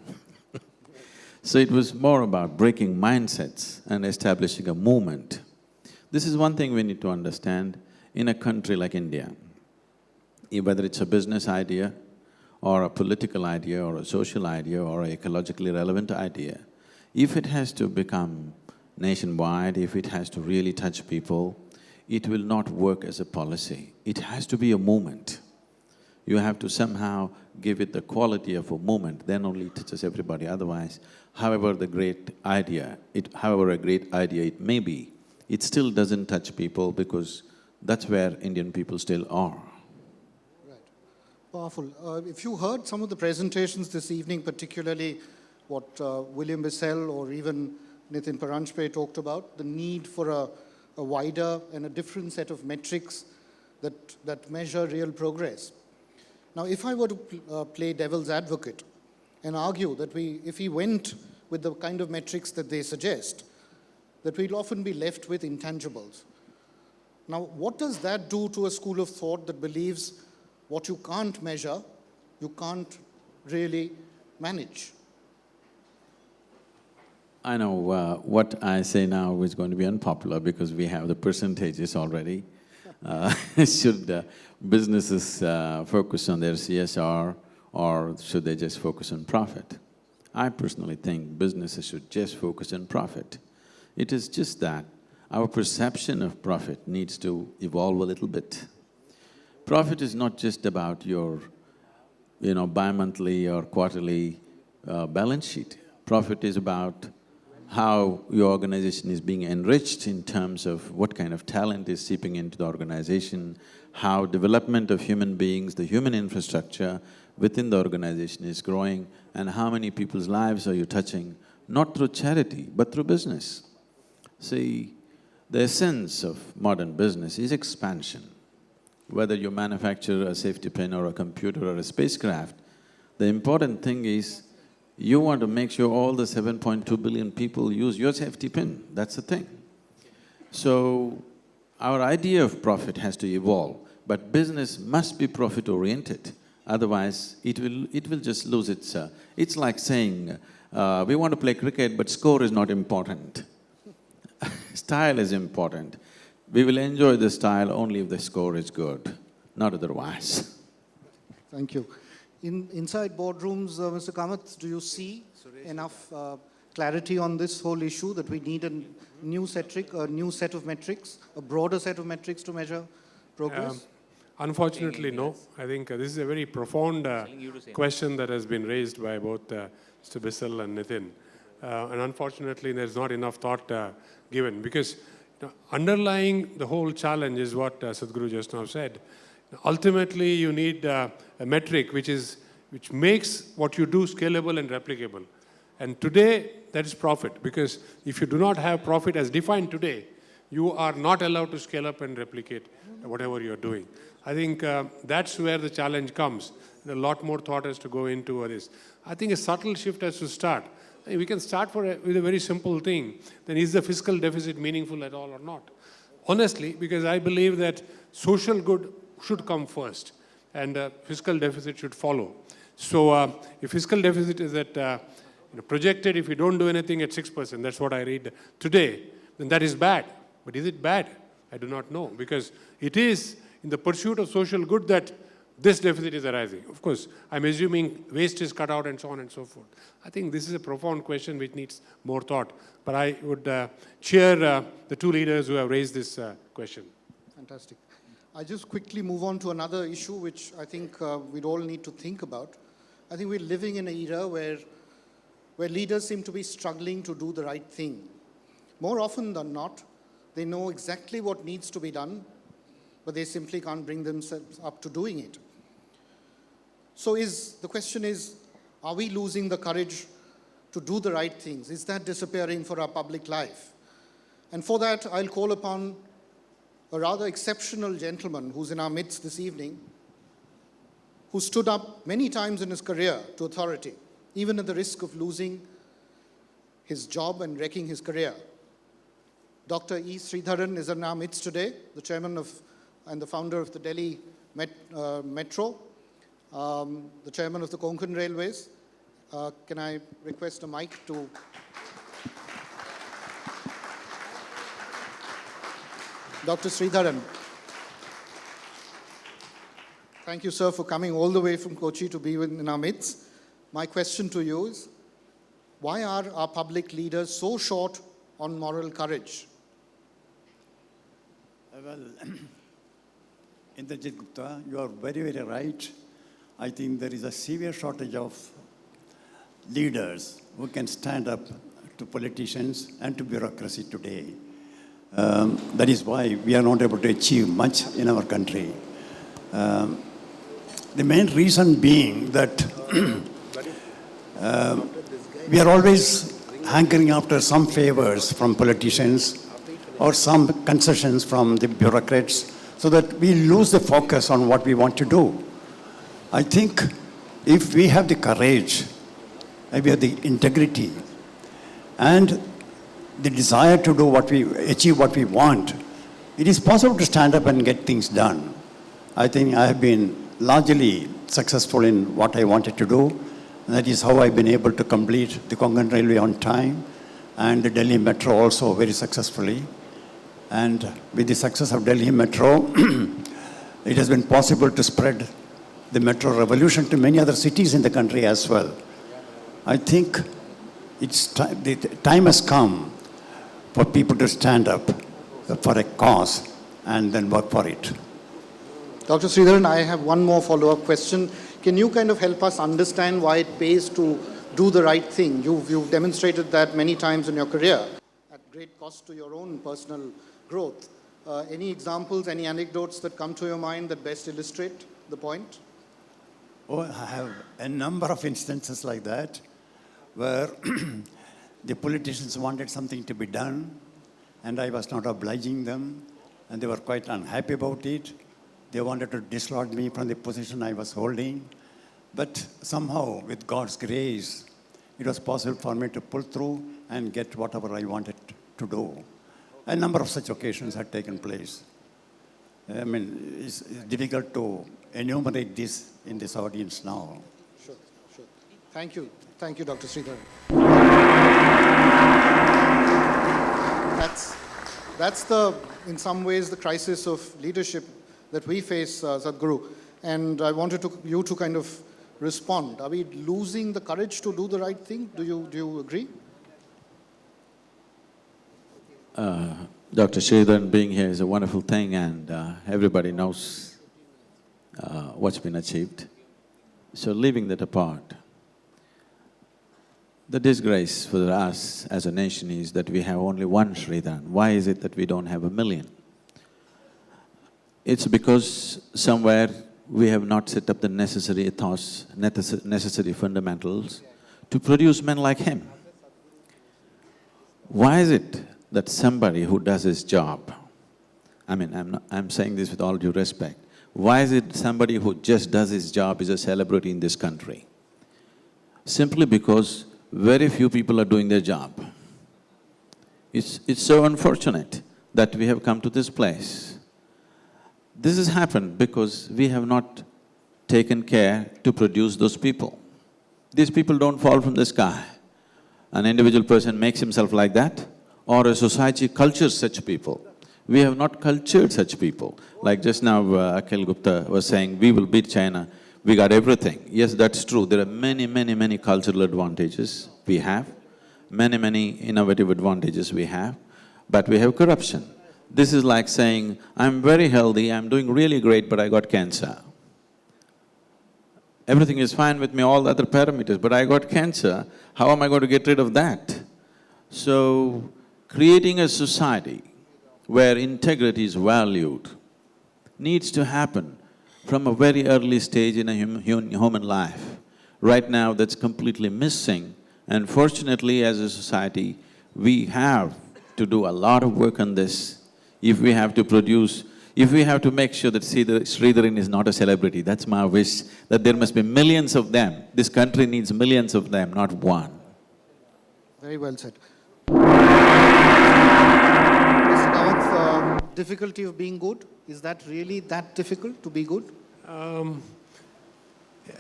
So it was more about breaking mindsets and establishing a movement. This is one thing we need to understand in a country like India. Whether it's a business idea or a political idea or a social idea or an ecologically relevant idea, if it has to become nationwide, if it has to really touch people, it will not work as a policy. It has to be a movement. You have to somehow give it the quality of a movement, then only it touches everybody. Otherwise, however a great idea it may be, it still doesn't touch people because that's where Indian people still are. Right. Powerful. If you heard some of the presentations this evening, particularly what William Bissell or even Nitin Paranjpe talked about, the need for a wider and a different set of metrics that measure real progress. Now, if I were to play devil's advocate and argue that if we went with the kind of metrics that they suggest, that we'll often be left with intangibles. Now, what does that do to a school of thought that believes what you can't measure, you can't really manage? I know what I say now is going to be unpopular because we have the percentages already. Should businesses focus on their CSR or should they just focus on profit? I personally think businesses should just focus on profit. It is just that our perception of profit needs to evolve a little bit. Profit is not just about your, bi-monthly or quarterly balance sheet. Profit is about how your organization is being enriched in terms of what kind of talent is seeping into the organization, how development of human beings, the human infrastructure within the organization is growing, and how many people's lives are you touching, not through charity, but through business. See, the essence of modern business is expansion. whether you manufacture a safety pin or a computer or a spacecraft, the important thing is you want to make sure all the 7.2 billion people use your safety pin, that's the thing. So, our idea of profit has to evolve, but business must be profit-oriented, otherwise it will just lose its… it's like saying, we want to play cricket but score is not important. Style is important. We will enjoy the style only if the score is good, not otherwise. Thank you. Inside boardrooms, Mr. Kamath, do you see enough clarity on this whole issue that we need a new set of metrics, a broader set of metrics to measure progress? Unfortunately, no. I think this is a very profound question that has been raised by both Mr. Bissell and Nitin. And unfortunately, there's not enough thought given, because underlying the whole challenge is what Sadhguru just now said. Ultimately, you need a metric which makes what you do scalable and replicable. And today, that is profit, because if you do not have profit as defined today, you are not allowed to scale up and replicate whatever you're doing. I think that's where the challenge comes. A lot more thought has to go into this. I think a subtle shift has to start. We can start with a very simple thing. Then is the fiscal deficit meaningful at all or not? Honestly, because I believe that social good should come first and fiscal deficit should follow. So if fiscal deficit is at projected, if you don't do anything at 6%, that's what I read today, then that is bad. But is it bad? I do not know, because it is in the pursuit of social good that this deficit is arising. Of course, I'm assuming waste is cut out and so on and so forth. I think this is a profound question which needs more thought. But I would cheer the two leaders who have raised this question. Fantastic. I just quickly move on to another issue which I think we'd all need to think about. I think we're living in an era where leaders seem to be struggling to do the right thing. More often than not, they know exactly what needs to be done, but they simply can't bring themselves up to doing it. So the question is, are we losing the courage to do the right things? Is that disappearing for our public life? And for that, I'll call upon a rather exceptional gentleman who's in our midst this evening, who stood up many times in his career to authority, even at the risk of losing his job and wrecking his career. Dr. E. Sridharan is in our midst today, the chairman and the founder of the Delhi Metro, the chairman of the Konkan Railways. Can I request a mic to… Dr. Sridharan. Thank you, sir, for coming all the way from Kochi to be in our midst. My question to you is, why are our public leaders so short on moral courage? Well, Indrajit Gupta, you are very, very right. I think there is a severe shortage of leaders who can stand up to politicians and to bureaucracy today. That is why we are not able to achieve much in our country. The main reason being that we are always hankering after some favors from politicians or some concessions from the bureaucrats, so that we lose the focus on what we want to do. I think if we have the courage, if we have the integrity, and the desire to do achieve what we want, it is possible to stand up and get things done. I think I have been largely successful in what I wanted to do. And that is how I've been able to complete the Konkan Railway on time and the Delhi Metro also very successfully. And with the success of Delhi Metro, it has been possible to spread the metro revolution to many other cities in the country as well. I think the time has come for people to stand up for a cause and then work for it. Dr. Sridharan, I have one more follow-up question. Can you kind of help us understand why it pays to do the right thing? You've demonstrated that many times in your career at great cost to your own personal growth. Any examples, any anecdotes that come to your mind that best illustrate the point? Oh, I have a number of instances like that where the politicians wanted something to be done and I was not obliging them and they were quite unhappy about it. They wanted to dislodge me from the position I was holding. But somehow, with God's grace, it was possible for me to pull through and get whatever I wanted to do. A number of such occasions had taken place. I mean, it's difficult to enumerate this in this audience now. Sure, sure. Thank you. Thank you, Dr. Sridhar. That's in some ways, the crisis of leadership that we face, Sadhguru. And I wanted you to kind of respond. Are we losing the courage to do the right thing? Do you agree? Dr. Sridhar being here is a wonderful thing, and everybody knows what's been achieved. So leaving that apart, the disgrace for us as a nation is that we have only one Sridhar. Why is it that we don't have 1 million? It's because somewhere we have not set up the necessary ethos, necessary fundamentals to produce men like him. Why is it that somebody who does his job, I'm saying this with all due respect, why is it somebody who just does his job is a celebrity in this country? Simply because very few people are doing their job. It's so unfortunate that we have come to this place. This has happened because we have not taken care to produce those people. These people don't fall from the sky. An individual person makes himself like that, or a society cultures such people. We have not cultured such people. Like just now, Akhil Gupta was saying, we will beat China, we got everything. Yes, that's true. There are many cultural advantages we have, many innovative advantages we have, but we have corruption. This is like saying, I'm very healthy, I'm doing really great, but I got cancer. Everything is fine with me, all the other parameters, but I got cancer, how am I going to get rid of that? So, creating a society where integrity is valued needs to happen from a very early stage in a human life. Right now, that's completely missing, and fortunately, as a society, we have to do a lot of work on this. If we have to make sure that Sridharan is not a celebrity, that's my wish, that there must be millions of them. This country needs millions of them, not one. Very well said. Mr. Kamath, difficulty of being good, is that really that difficult to be good? I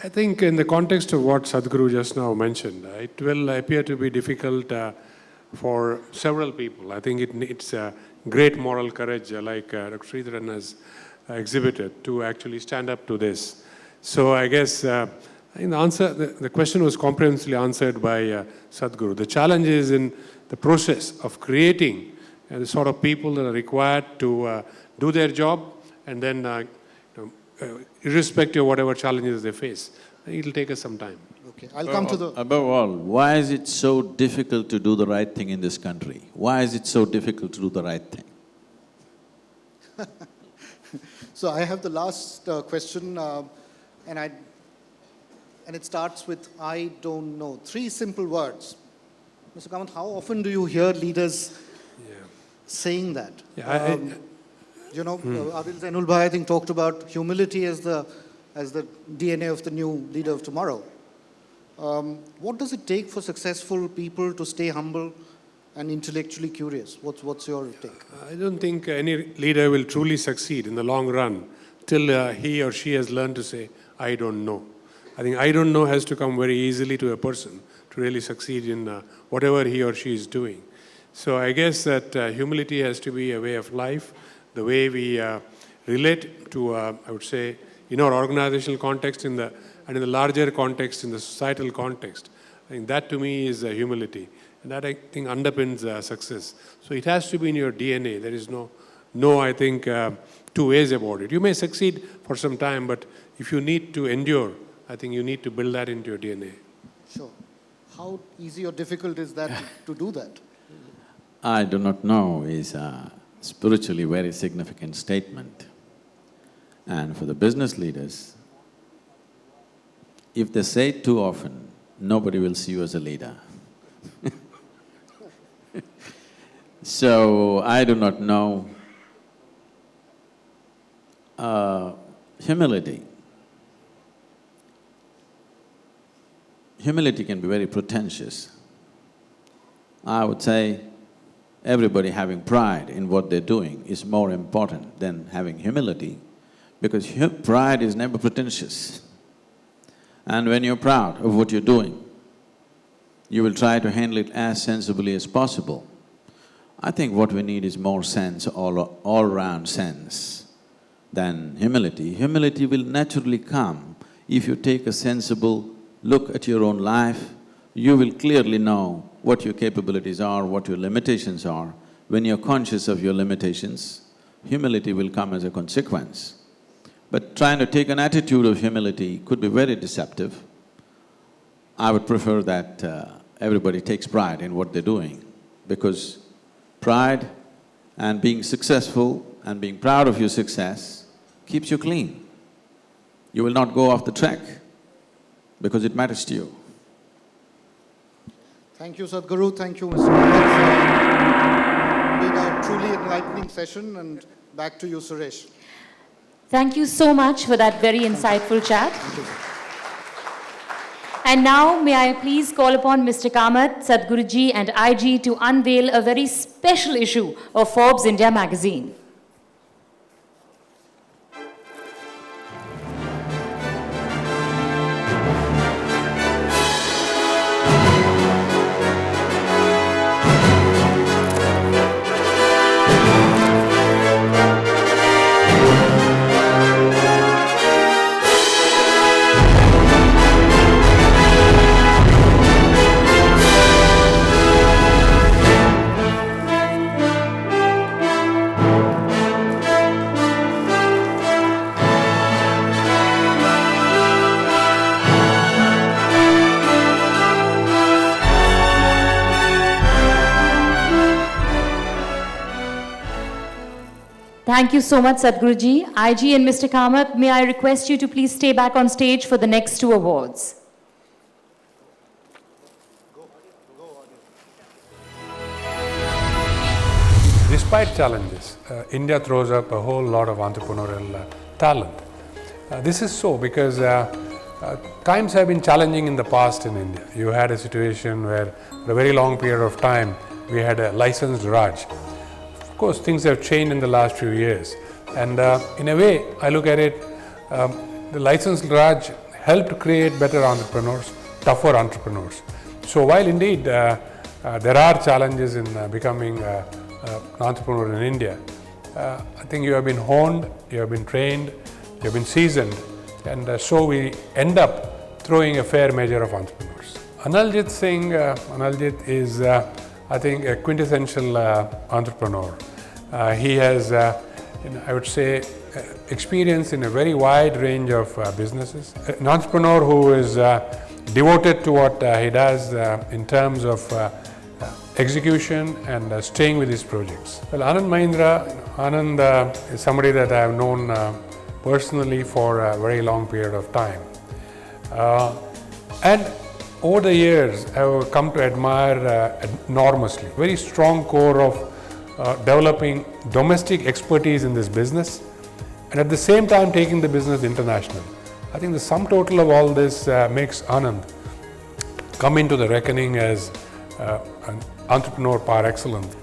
think in the context of what Sadhguru just now mentioned, it will appear to be difficult for several people. I think it needs great moral courage like Dr. Sridharan has exhibited to actually stand up to this. So I guess the question was comprehensively answered by Sadhguru. The challenge is in the process of creating the sort of people that are required to do their job, and then irrespective of whatever challenges they face, it'll take us some time. Okay, I'll come to the… Above all, why is it so difficult to do the right thing in this country? Why is it so difficult to do the right thing? So I have the last question, and it starts with, I don't know. 3 simple words. Mr. Kamath, how often do you hear leaders saying that? Adil Zainul Bhai, I think, talked about humility as the DNA of the new leader of tomorrow. What does it take for successful people to stay humble and intellectually curious? What's your take? I don't think any leader will truly succeed in the long run till he or she has learned to say, I don't know. I think I don't know has to come very easily to a person to really succeed in whatever he or she is doing. So I guess that humility has to be a way of life, the way we relate to, I would say, in our organizational context and in the larger context, in the societal context. I think that to me is humility. And that I think underpins success. So it has to be in your DNA. There is no I think, 2 ways about it. You may succeed for some time, but if you need to endure, I think you need to build that into your DNA. Sure. How easy or difficult is that to do that? I do not know is a spiritually very significant statement. And for the business leaders, if they say it too often, nobody will see you as a leader. So, I do not know humility. Humility can be very pretentious. I would say everybody having pride in what they're doing is more important than having humility, because pride is never pretentious. And when you're proud of what you're doing, you will try to handle it as sensibly as possible. I think what we need is more sense, all-round sense than humility. Humility will naturally come if you take a sensible look at your own life. You will clearly know what your capabilities are, what your limitations are. When you're conscious of your limitations, humility will come as a consequence. But trying to take an attitude of humility could be very deceptive. I would prefer that everybody takes pride in what they're doing, because pride and being successful and being proud of your success keeps you clean. You will not go off the track because it matters to you. Thank you, Sadhguru. Thank you, Mr. It's been a truly enlightening session, and back to you, Suresh. Thank you so much for that very insightful chat. And now, may I please call upon Mr. Kamath, Sadhguruji and IG to unveil a very special issue of Forbes India magazine. Thank you so much, Sadhguruji. IG and Mr. Kamath, may I request you to please stay back on stage for the next two awards. Despite challenges, India throws up a whole lot of entrepreneurial talent. This is so because times have been challenging in the past in India. You had a situation where for a very long period of time we had a licensed Raj. Of course, things have changed in the last few years, and in a way, I look at it, the licensed Raj helped create better entrepreneurs, tougher entrepreneurs. So while indeed there are challenges in becoming an entrepreneur in India, I think you have been honed, you have been trained, you have been seasoned, and so we end up throwing a fair measure of entrepreneurs. Analjit Singh, Analjit is I think a quintessential entrepreneur. He has, I would say, experience in a very wide range of businesses. An entrepreneur who is devoted to what he does in terms of execution and staying with his projects. Well, Anand Mahindra, Anand is somebody that I have known personally for a very long period of time. And over the years, I have come to admire enormously. Very strong core of developing domestic expertise in this business, and at the same time taking the business international. I think the sum total of all this makes Anand come into the reckoning as an entrepreneur par excellence.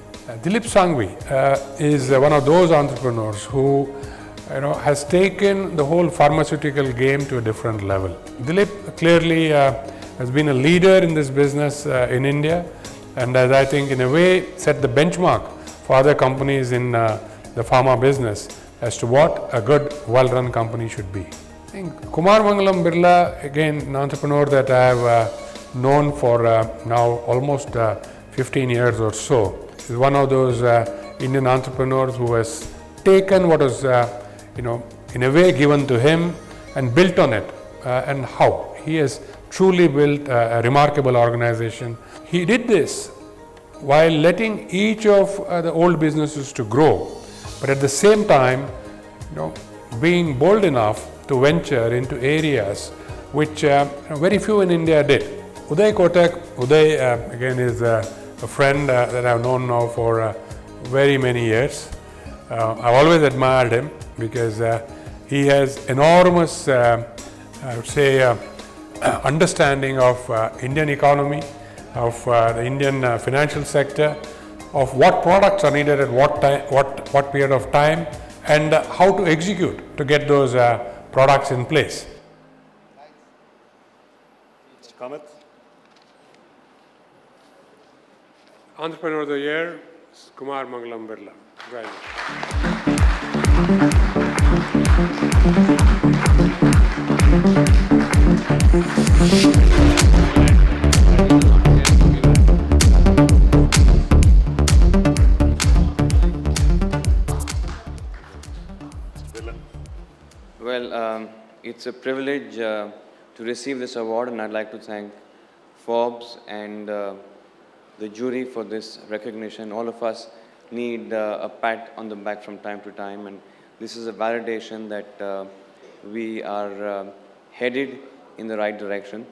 Dilip Sanghvi is one of those entrepreneurs who has taken the whole pharmaceutical game to a different level. Dilip clearly has been a leader in this business in India, and has, I think, in a way set the benchmark for other companies in the pharma business as to what a good, well-run company should be. I think Kumar Mangalam Birla, again, an entrepreneur that I have known for now almost 15 years or so, is one of those Indian entrepreneurs who has taken what was, in a way given to him and built on it, and how. He has truly built a remarkable organization. He did this while letting each of the old businesses to grow, but at the same time, being bold enough to venture into areas which very few in India did. Uday Kotak, Uday again is a friend that I've known now for very many years. I've always admired him because He has enormous, I would say, understanding of Indian economy, of the Indian financial sector, of what products are needed at what time, what period of time, and how to execute to get those products in place. Mr. Kamath. Entrepreneur of the Year, Kumar Mangalam Birla. Well, it's a privilege to receive this award, and I'd like to thank Forbes and the jury for this recognition. All of us need a pat on the back from time to time, and this is a validation that we are headed in the right direction.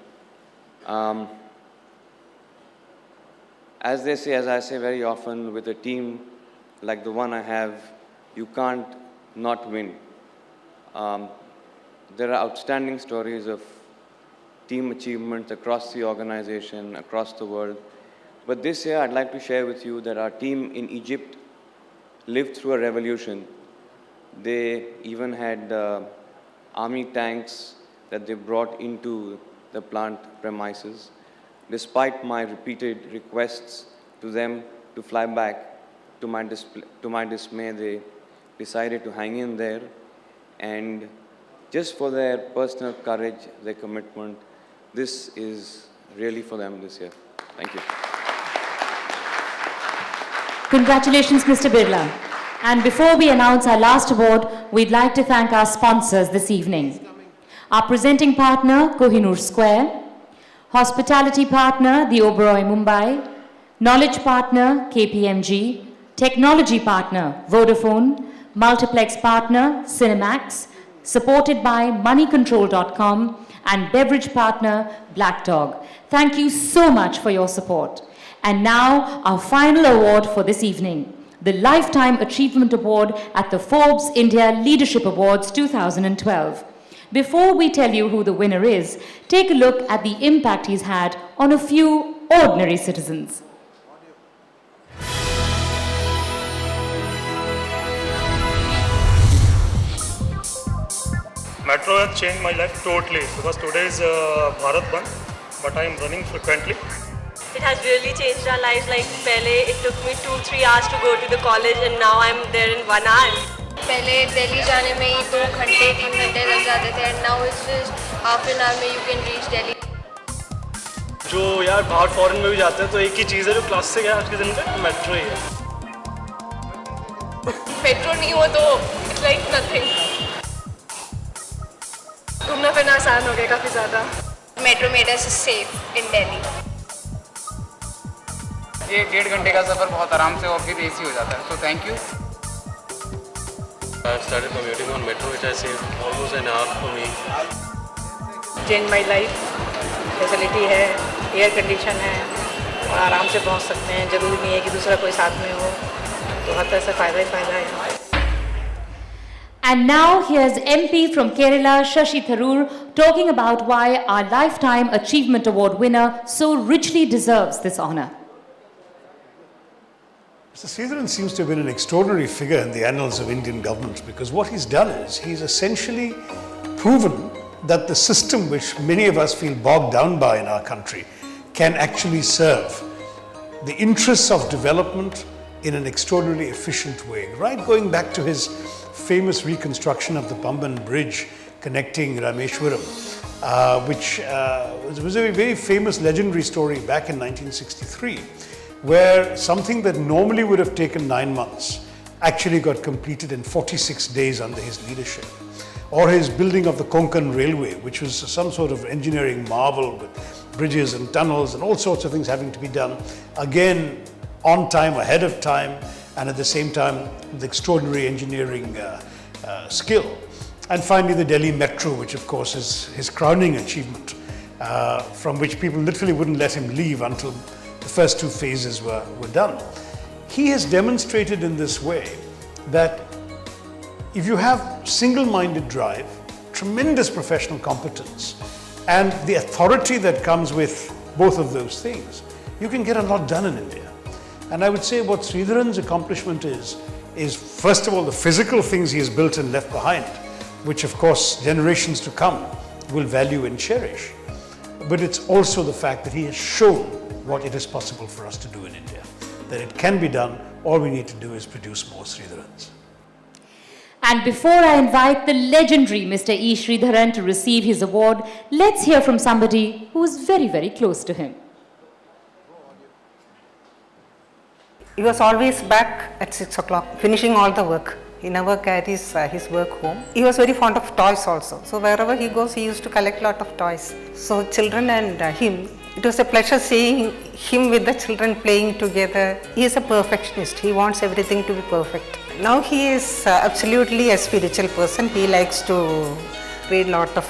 As I say very often, with a team like the one I have, you can't not win. There are outstanding stories of team achievements across the organization, across the world. But this year, I'd like to share with you that our team in Egypt lived through a revolution. They even had army tanks that they brought into the plant premises. Despite my repeated requests to them to fly back, to my dismay, they decided to hang in there. And just for their personal courage, their commitment, this is really for them this year. Thank you. Congratulations, Mr. Birla. And before we announce our last award, we'd like to thank our sponsors this evening. Our presenting partner, Kohinoor Square. Hospitality partner, the Oberoi Mumbai. Knowledge partner, KPMG. Technology partner, Vodafone. Multiplex partner, Cinemax. Supported by moneycontrol.com. And beverage partner, Black Dog. Thank you so much for your support. And now, our final award for this evening, the Lifetime Achievement Award at the Forbes India Leadership Awards 2012. Before we tell you who the winner is, take a look at the impact he's had on a few ordinary citizens. Metro has changed my life totally because today is Bharat Bandh, but I am running frequently. It has really changed our lives. Like pehle, it took me 2-3 hours to go to the college, and now I'm there in 1 hour. पहले दिल्ली जाने में ही 2 घंटे 3 घंटे लग जाते थे, and now it's just half an hour में you can reach Delhi. जो यार बाहर फॉरेन में भी जाते हैं तो एक ही चीज़ है जो क्लासिक है आज के दिन पे, मेट्रो ही है. मेट्रो नहीं हो तो it's like nothing. घूमना फिरना आसान हो गया काफ़ी ज़्यादा. Metro made us safe in Delhi. ये 1.5 घंटे का सफ़र बहुत आराम से और फिर एसी हो जाता है. So thank you. I started commuting on metro, which I saved almost an hour for me. Changed my life. Facility है, एयर कंडीशन है और आराम से पहुंच सकते हैं. ज़रूरी नहीं है कि दूसरा कोई साथ में हो, तो हर तरह से फ़ायदा ही फ़ायदा है. And now here's MP from Kerala, Shashi Tharoor, talking about why our Lifetime Achievement Award winner so richly deserves this honor. Mr. Sridharan seems to have been an extraordinary figure in the annals of Indian government, because what he's done is he's essentially proven that the system which many of us feel bogged down by in our country can actually serve the interests of development in an extraordinarily efficient way. Right, going back to his famous reconstruction of the Pamban Bridge connecting Rameshwaram, which was a very famous legendary story back in 1963, where something that normally would have taken 9 months actually got completed in 46 days under his leadership. Or his building of the Konkan Railway, which was some sort of engineering marvel with bridges and tunnels and all sorts of things having to be done, again on time, ahead of time, and at the same time with extraordinary engineering skill. And finally the Delhi Metro, which of course is his crowning achievement, from which people literally wouldn't let him leave until the first 2 phases were done. He has demonstrated in this way that if you have single-minded drive, tremendous professional competence, and the authority that comes with both of those things, you can get a lot done in India. And I would say what Sridharan's accomplishment is first of all the physical things he has built and left behind, which of course generations to come will value and cherish. But it's also the fact that he has shown what it is possible for us to do in India, that it can be done. All we need to do is produce more Sridharans. And before I invite the legendary Mr. E. Sridharan to receive his award, let's hear from somebody who is very, very close to him. He was always back at 6 o'clock, finishing all the work. He never carries his work home. He was very fond of toys also. So wherever he goes, he used to collect a lot of toys. So children and him, it was a pleasure seeing him with the children playing together. He is a perfectionist. He wants everything to be perfect. Now he is absolutely a spiritual person. He likes to read a lot of,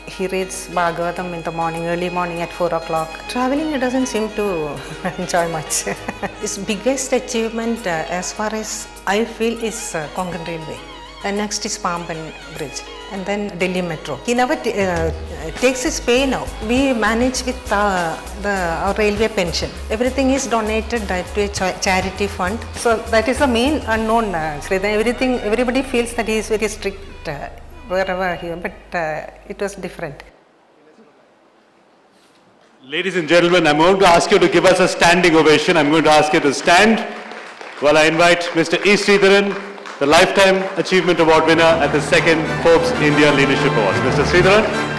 he reads Bhagavatam in the morning, early morning at 4 o'clock. Traveling he doesn't seem to enjoy much. His biggest achievement as far as I feel is Konkan Railway. And next is Pamban Bridge. And then Delhi Metro. He never takes his pay now. We manage with our railway pension. Everything is donated to a charity fund. So that is the main unknown. Everybody feels that he is very strict wherever he is, but it was different. Ladies and gentlemen, I'm going to ask you to give us a standing ovation. I'm going to ask you to stand while I invite Mr. E. Sridharan, the Lifetime Achievement Award winner at the 2nd Forbes India Leadership Awards. Mr. Sridharan.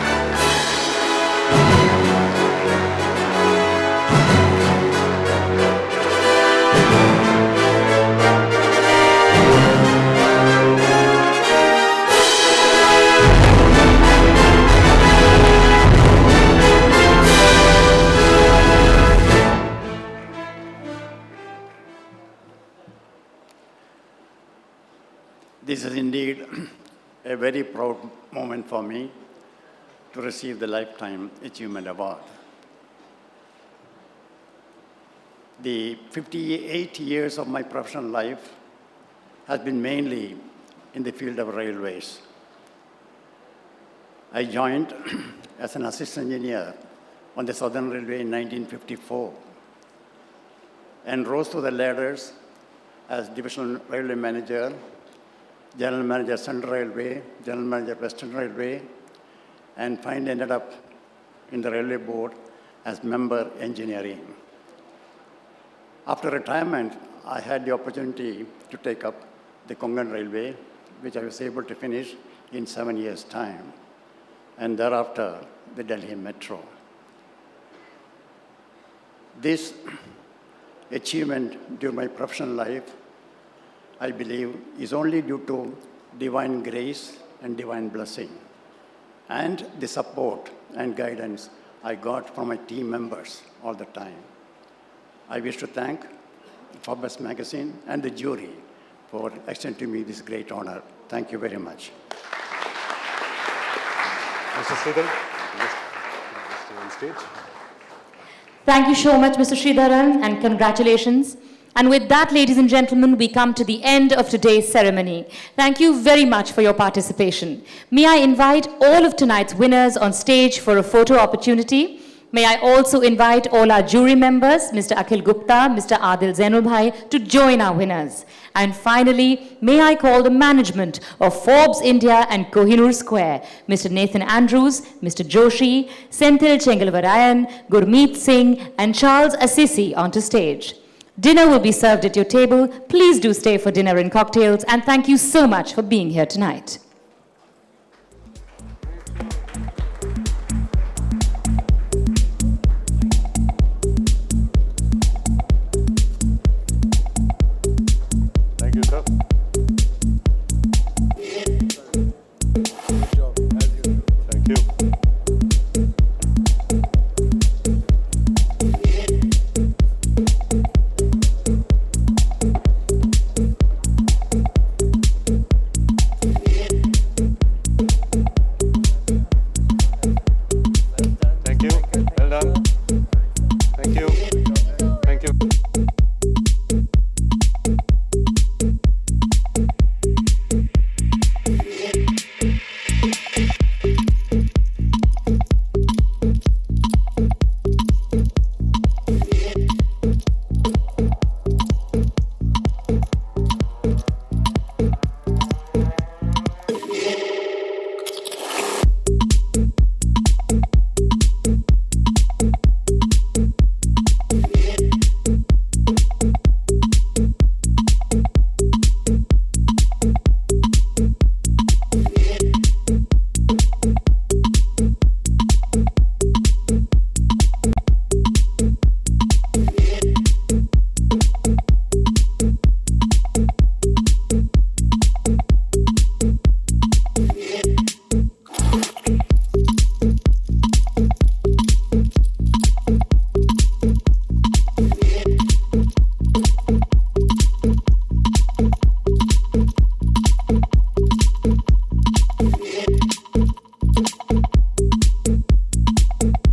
This is indeed a very proud moment for me to receive the Lifetime Achievement Award. The 58 years of my professional life has been mainly in the field of railways. I joined as an assistant engineer on the Southern Railway in 1954 and rose through the ladders as Divisional Railway Manager, General Manager Central Railway, General Manager Western Railway, and finally ended up in the Railway Board as Member Engineering. After retirement, I had the opportunity to take up the Konkan Railway, which I was able to finish in 7 years' time, and thereafter the Delhi Metro. This achievement during my professional life, I believe, is only due to divine grace and divine blessing, and the support and guidance I got from my team members all the time. I wish to thank Forbes magazine and the jury for extending to me this great honor. Thank you very much. Mr. Sridharan, stay on stage. Thank you so much, Mr. Sridharan, and congratulations. And with that, ladies and gentlemen, we come to the end of today's ceremony. Thank you very much for your participation. May I invite all of tonight's winners on stage for a photo opportunity. May I also invite all our jury members, Mr. Akhil Gupta, Mr. Adil Zainulbhai, to join our winners. And finally, may I call the management of Forbes India and Kohinoor Square, Mr. Nathan Andrews, Mr. Joshi, Senthil Chengalvarayan, Gurmeet Singh, and Charles Assisi onto stage. Dinner will be served at your table. Please do stay for dinner and cocktails, and thank you so much for being here tonight.